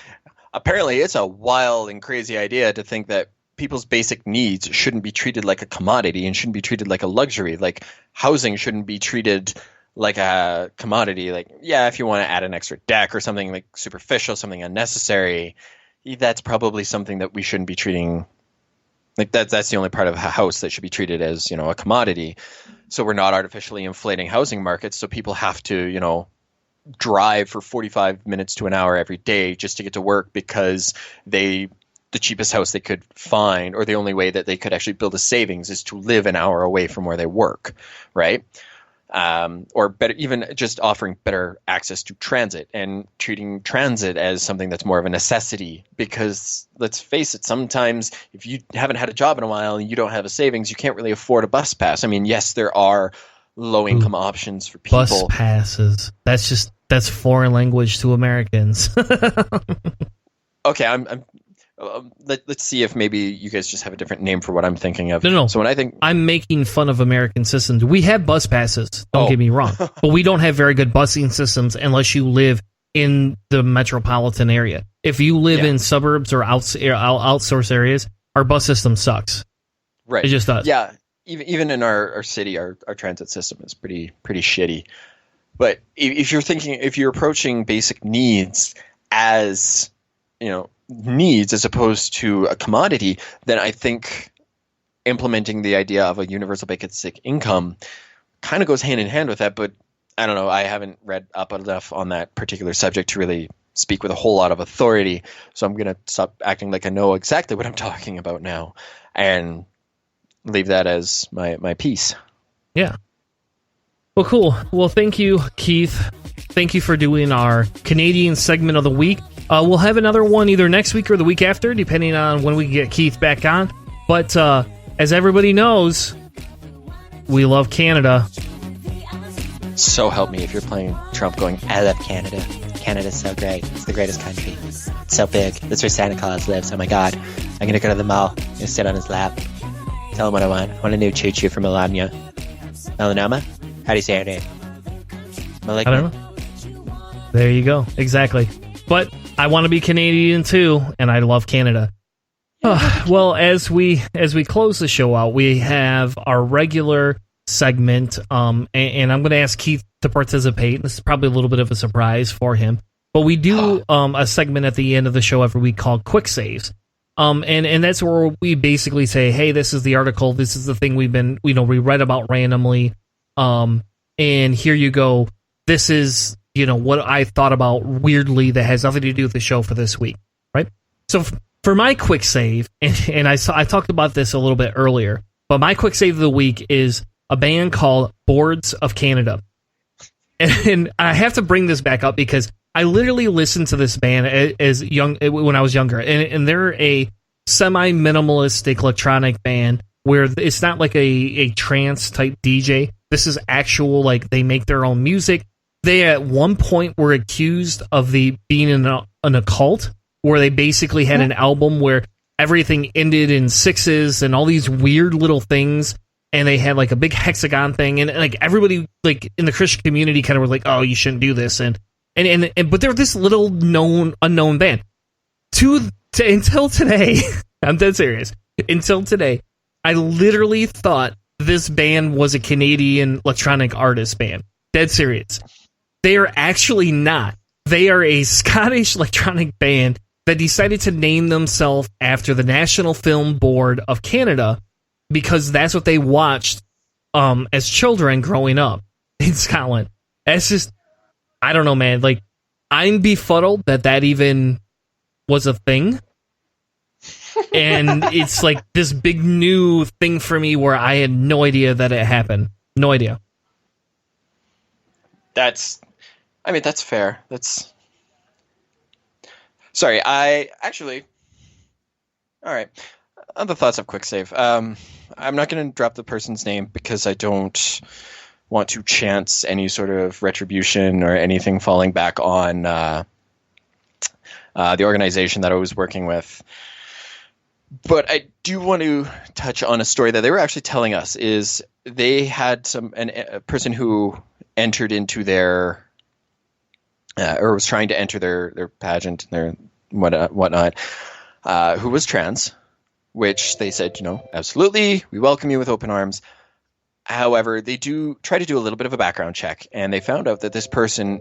apparently it's a wild and crazy idea to think that people's basic needs shouldn't be treated like a commodity and shouldn't be treated like a luxury. Like housing shouldn't be treated like a commodity. Like, yeah, if you want to add an extra deck or something like superficial, something unnecessary, that's probably something that we shouldn't be treating. Like that's the only part of a house that should be treated as, a commodity. So we're not artificially inflating housing markets. So people have to, drive for 45 minutes to an hour every day just to get to work because the cheapest house they could find, or the only way that they could actually build a savings is to live an hour away from where they work, right? Or better, even just offering better access to transit and treating transit as something that's more of a necessity. Because let's face it, sometimes if you haven't had a job in a while and you don't have a savings, you can't really afford a bus pass. I mean, yes, there are low-income options for people. Bus passes. That's foreign language to Americans. Okay, let's see if maybe you guys just have a different name for what I'm thinking of. No. So when I think I'm making fun of American systems. We have bus passes. Don't get me wrong, but we don't have very good busing systems unless you live in the metropolitan area. If you live in suburbs or outsource areas, our bus system sucks. Right, it just does. Yeah, even in our city, our transit system is pretty shitty. But if you're approaching basic needs as needs as opposed to a commodity, then I think implementing the idea of a universal basic income kind of goes hand in hand with that. But I don't know. I haven't read up enough on that particular subject to really speak with a whole lot of authority. So I'm going to stop acting like I know exactly what I'm talking about now and leave that as my piece. Yeah. Well, cool. Well, thank you, Keith. Thank you for doing our Canadian segment of the week. We'll have another one either next week or the week after, depending on when we get Keith back on. But as everybody knows, we love Canada. So help me if you're playing Trump going, I love Canada. Canada's so great. It's the greatest country. It's so big. That's where Santa Claus lives. Oh my God. I'm going to go to the mall and sit on his lap. Tell him what I want. I want a new choo-choo from Melania. Melanoma? How do you say her name? I don't know. There you go. Exactly. But I want to be Canadian too, and I love Canada. Well, as we close the show out, we have our regular segment, and I'm going to ask Keith to participate. This is probably a little bit of a surprise for him, but we do a segment at the end of the show every week called Quick Saves. And that's where we basically say, hey, this is the article, this is the thing we read about randomly, and here you go. This is, what I thought about weirdly that has nothing to do with the show for this week, right? So for my quick save, and I talked about this a little bit earlier, but my quick save of the week is a band called Boards of Canada. And I have to bring this back up because I literally listened to this band when I was younger, and they're a semi-minimalistic electronic band where it's not like a trance type DJ. This is actual, like, they make their own music. They at one point were accused of being an occult, where they basically had an album where everything ended in sixes and all these weird little things, and they had like a big hexagon thing, and like everybody like in the Christian community kind of were like, oh, you shouldn't do this, and but they're this little unknown band. Until today, I'm dead serious. Until today, I literally thought this band was a Canadian electronic artist band. Dead serious. They are actually not. They are a Scottish electronic band that decided to name themselves after the National Film Board of Canada because that's what they watched as children growing up in Scotland. It's just, I don't know, man. Like, I'm befuddled that even was a thing. And it's like this big new thing for me where I had no idea that it happened. No idea. That's fair. Sorry, all right. Other thoughts of quick save. I'm not going to drop the person's name because I don't want to chance any sort of retribution or anything falling back on the organization that I was working with. But I do want to touch on a story that they were actually telling us. Is they had a person who entered into their or was trying to enter their pageant, their whatnot, who was trans, which they said, absolutely, we welcome you with open arms. However, they do try to do a little bit of a background check, and they found out that this person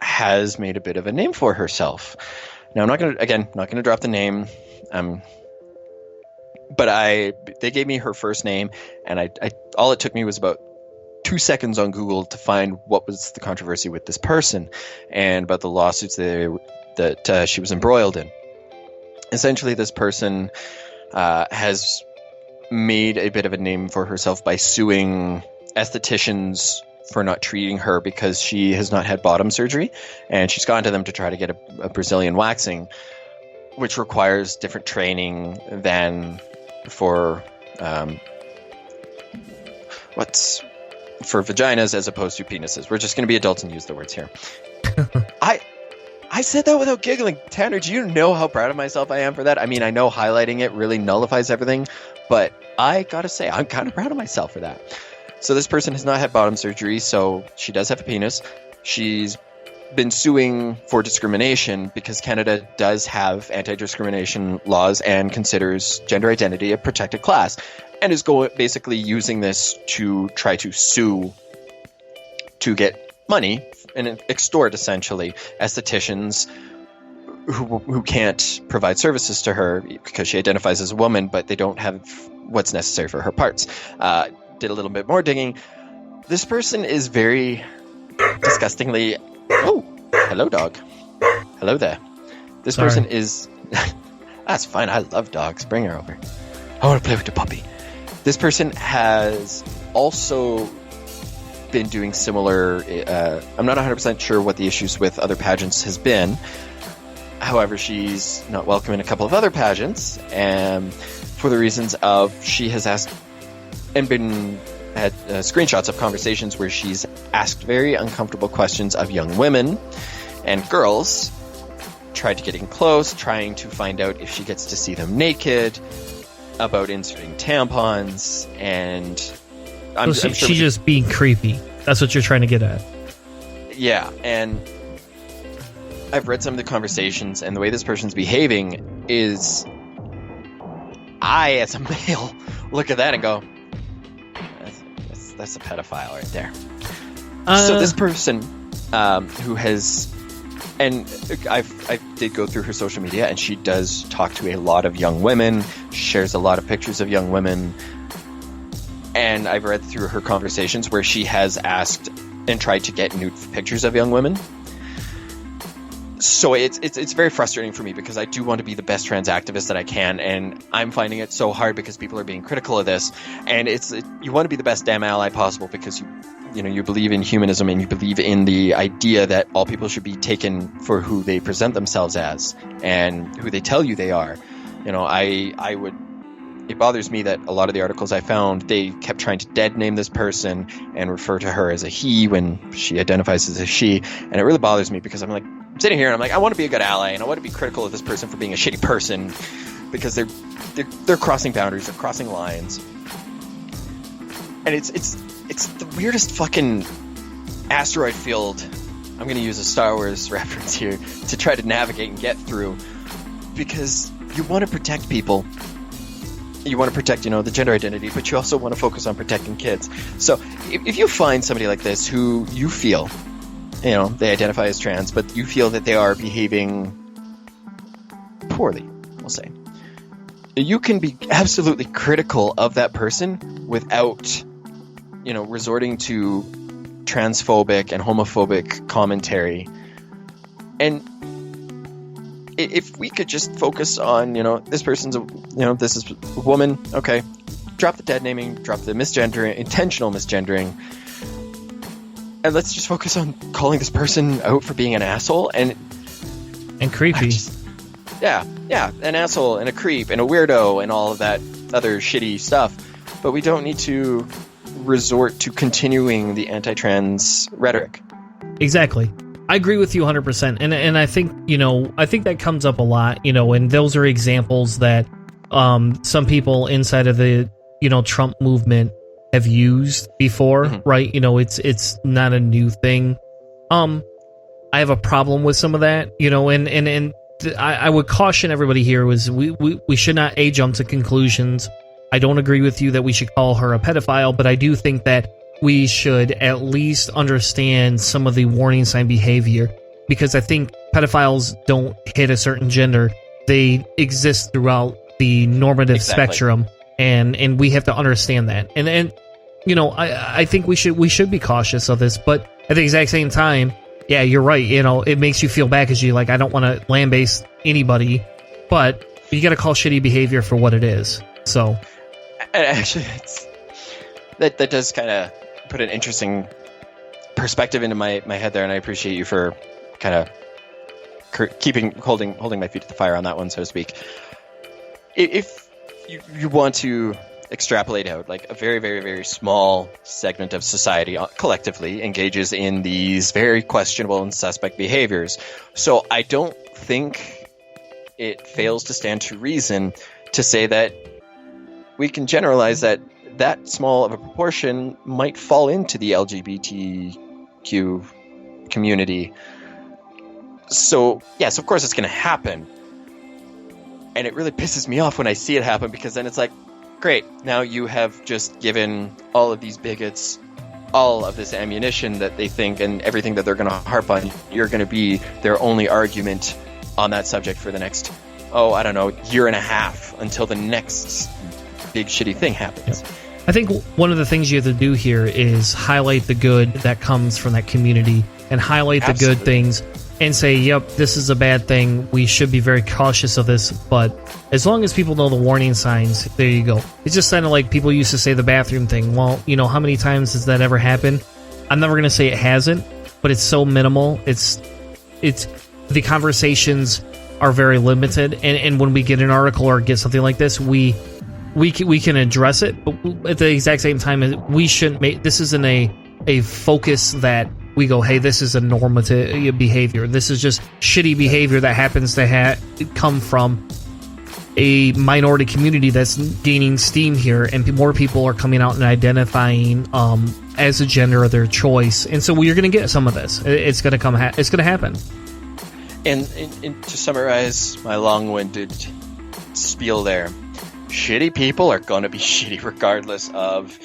has made a bit of a name for herself. Now, I'm not going to drop the name, but they gave me her first name, and I all it took me was about 2 seconds on Google to find what was the controversy with this person and about the lawsuits that she was embroiled in. Essentially, this person has made a bit of a name for herself by suing estheticians for not treating her because she has not had bottom surgery, and she's gone to them to try to get a Brazilian waxing, which requires different training than for for vaginas as opposed to penises. We're just going to be adults and use the words here. I said that without giggling. Tanner, do you know how proud of myself I am for that? I mean, I know highlighting it really nullifies everything, but I gotta say, I'm kind of proud of myself for that. So this person has not had bottom surgery, so she does have a penis. She's been suing for discrimination because Canada does have anti-discrimination laws and considers gender identity a protected class, and is basically using this to try to sue to get money and extort, essentially, estheticians who can't provide services to her because she identifies as a woman, but they don't have what's necessary for her parts. Did a little bit more digging. This person is very disgustingly... Oh, hello, dog. Hello there. This person is... That's fine. I love dogs. Bring her over. I want to play with the puppy. This person has also been doing similar... I'm not 100% sure what the issues with other pageants has been. However, she's not welcome in a couple of other pageants, and for the reasons of she has asked and had screenshots of conversations where she's asked very uncomfortable questions of young women and girls, tried to get in close, trying to find out if she gets to see them naked, about inserting tampons, and I'm sure she's just being creepy. That's what you're trying to get at. Yeah, and I've read some of the conversations, and the way this person's behaving is, I, as a male, look at that and go, that's a pedophile right there. So this person who has, and I did go through her social media, and she does talk to a lot of young women, shares a lot of pictures of young women, and I've read through her conversations where she has asked and tried to get nude pictures of young women. So it's very frustrating for me because I do want to be the best trans activist that I can, and I'm finding it so hard because people are being critical of this. And you want to be the best damn ally possible because you believe in humanism and you believe in the idea that all people should be taken for who they present themselves as and who they tell you they are. It bothers me that a lot of the articles I found, they kept trying to dead name this person and refer to her as a he when she identifies as a she, and it really bothers me because I'm like, sitting here and I'm like, I want to be a good ally and I want to be critical of this person for being a shitty person because they're crossing boundaries, they're crossing lines, and it's the weirdest fucking asteroid field. I'm going to use a Star Wars reference here to try to navigate and get through, because you want to protect people. You want to protect, the gender identity, but you also want to focus on protecting kids. So if you find somebody like this who you feel, they identify as trans, but you feel that they are behaving poorly, we'll say, you can be absolutely critical of that person without, resorting to transphobic and homophobic commentary. And if we could just focus on, this person's this is a woman, okay, drop the dead naming, drop the misgendering, intentional misgendering, and let's just focus on calling this person out for being an asshole and creepy. An asshole and a creep and a weirdo and all of that other shitty stuff. But we don't need to resort to continuing the anti-trans rhetoric. Exactly. I agree with you 100%. And I think, I think that comes up a lot, and those are examples that some people inside of the, Trump movement have used before, right? It's not a new thing. I have a problem with some of that, and I would caution everybody here was we should not jump to conclusions. I don't agree with you that we should call her a pedophile, but I do think that we should at least understand some of the warning sign behavior, because I think pedophiles don't hit a certain gender. They exist throughout the normative spectrum, and we have to understand that. And I think we should be cautious of this, but at the exact same time, yeah, you're right. It makes you feel bad because you I don't want to lambaste anybody, but you got to call shitty behavior for what it is. So, and actually, that does kind of put an interesting perspective into my head there, and I appreciate you for kind of holding my feet to the fire on that one, so to speak. If you want to extrapolate out, like a very, very, very small segment of society collectively engages in these very questionable and suspect behaviors. So I don't think it fails to stand to reason to say that we can generalize that small of a proportion might fall into the LGBTQ community. So, yes, of course it's going to happen. And it really pisses me off when I see it happen, because then it's like, great, now you have just given all of these bigots all of this ammunition that they think, and everything that they're going to harp on, you're going to be their only argument on that subject for the next, year and a half, until the next big shitty thing happens. Yeah. I think one of the things you have to do here is highlight the good that comes from that community, and highlight the good things, and say, yep, this is a bad thing, we should be very cautious of this, but as long as people know the warning signs, there you go. It's just kind of like people used to say the bathroom thing. Well, how many times has that ever happened? I'm never going to say it hasn't, but it's so minimal. It's the conversations are very limited, and when we get an article or get something like this, we can address it, but at the exact same time, we shouldn't make this isn't a focus that we go, hey, this is a normative behavior. This is just shitty behavior that happens to come from a minority community that's gaining steam here, and more people are coming out and identifying as a gender of their choice. And so you're going to get some of this. It's going to it's going to happen. And to summarize my long-winded spiel there, shitty people are going to be shitty regardless of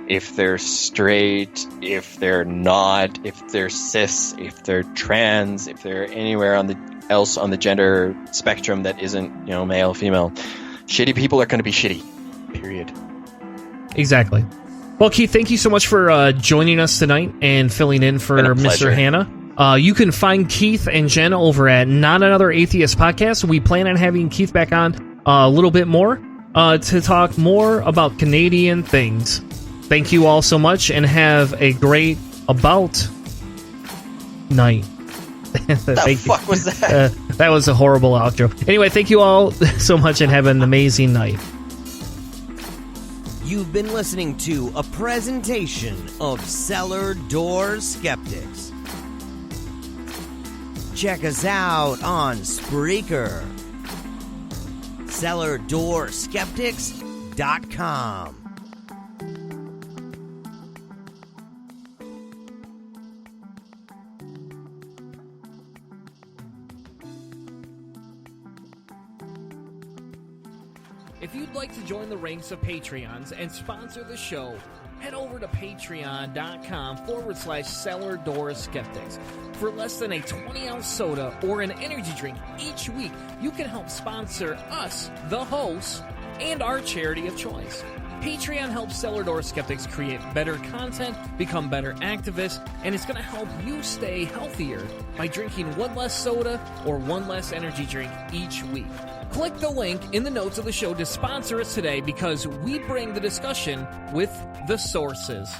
if they're straight, if they're not, if they're cis, if they're trans, if they're anywhere else on the gender spectrum that isn't, male, female. Shitty people are going to be shitty. Period. Exactly. Well, Keith, thank you so much for joining us tonight and filling in for Mr. Hannah. You can find Keith and Jen over at Not Another Atheist Podcast. We plan on having Keith back on a little bit more to talk more about Canadian things. Thank you all so much, and have a great about night. The fuck was that? That was a horrible outro. Anyway, thank you all so much, and have an amazing night. You've been listening to a presentation of Cellar Door Skeptics. check us out on Spreaker. CellarDoorSkeptics.com. If you'd like to join the ranks of Patreons and sponsor the show, head over to patreon.com/CellarDoorSkeptics. For less than a 20-ounce soda or an energy drink each week, you can help sponsor us, the hosts, and our charity of choice. Patreon helps Cellar Door Skeptics create better content, become better activists, and it's going to help you stay healthier by drinking one less soda or one less energy drink each week. Click the link in the notes of the show to sponsor us today because we bring the discussion with the sources.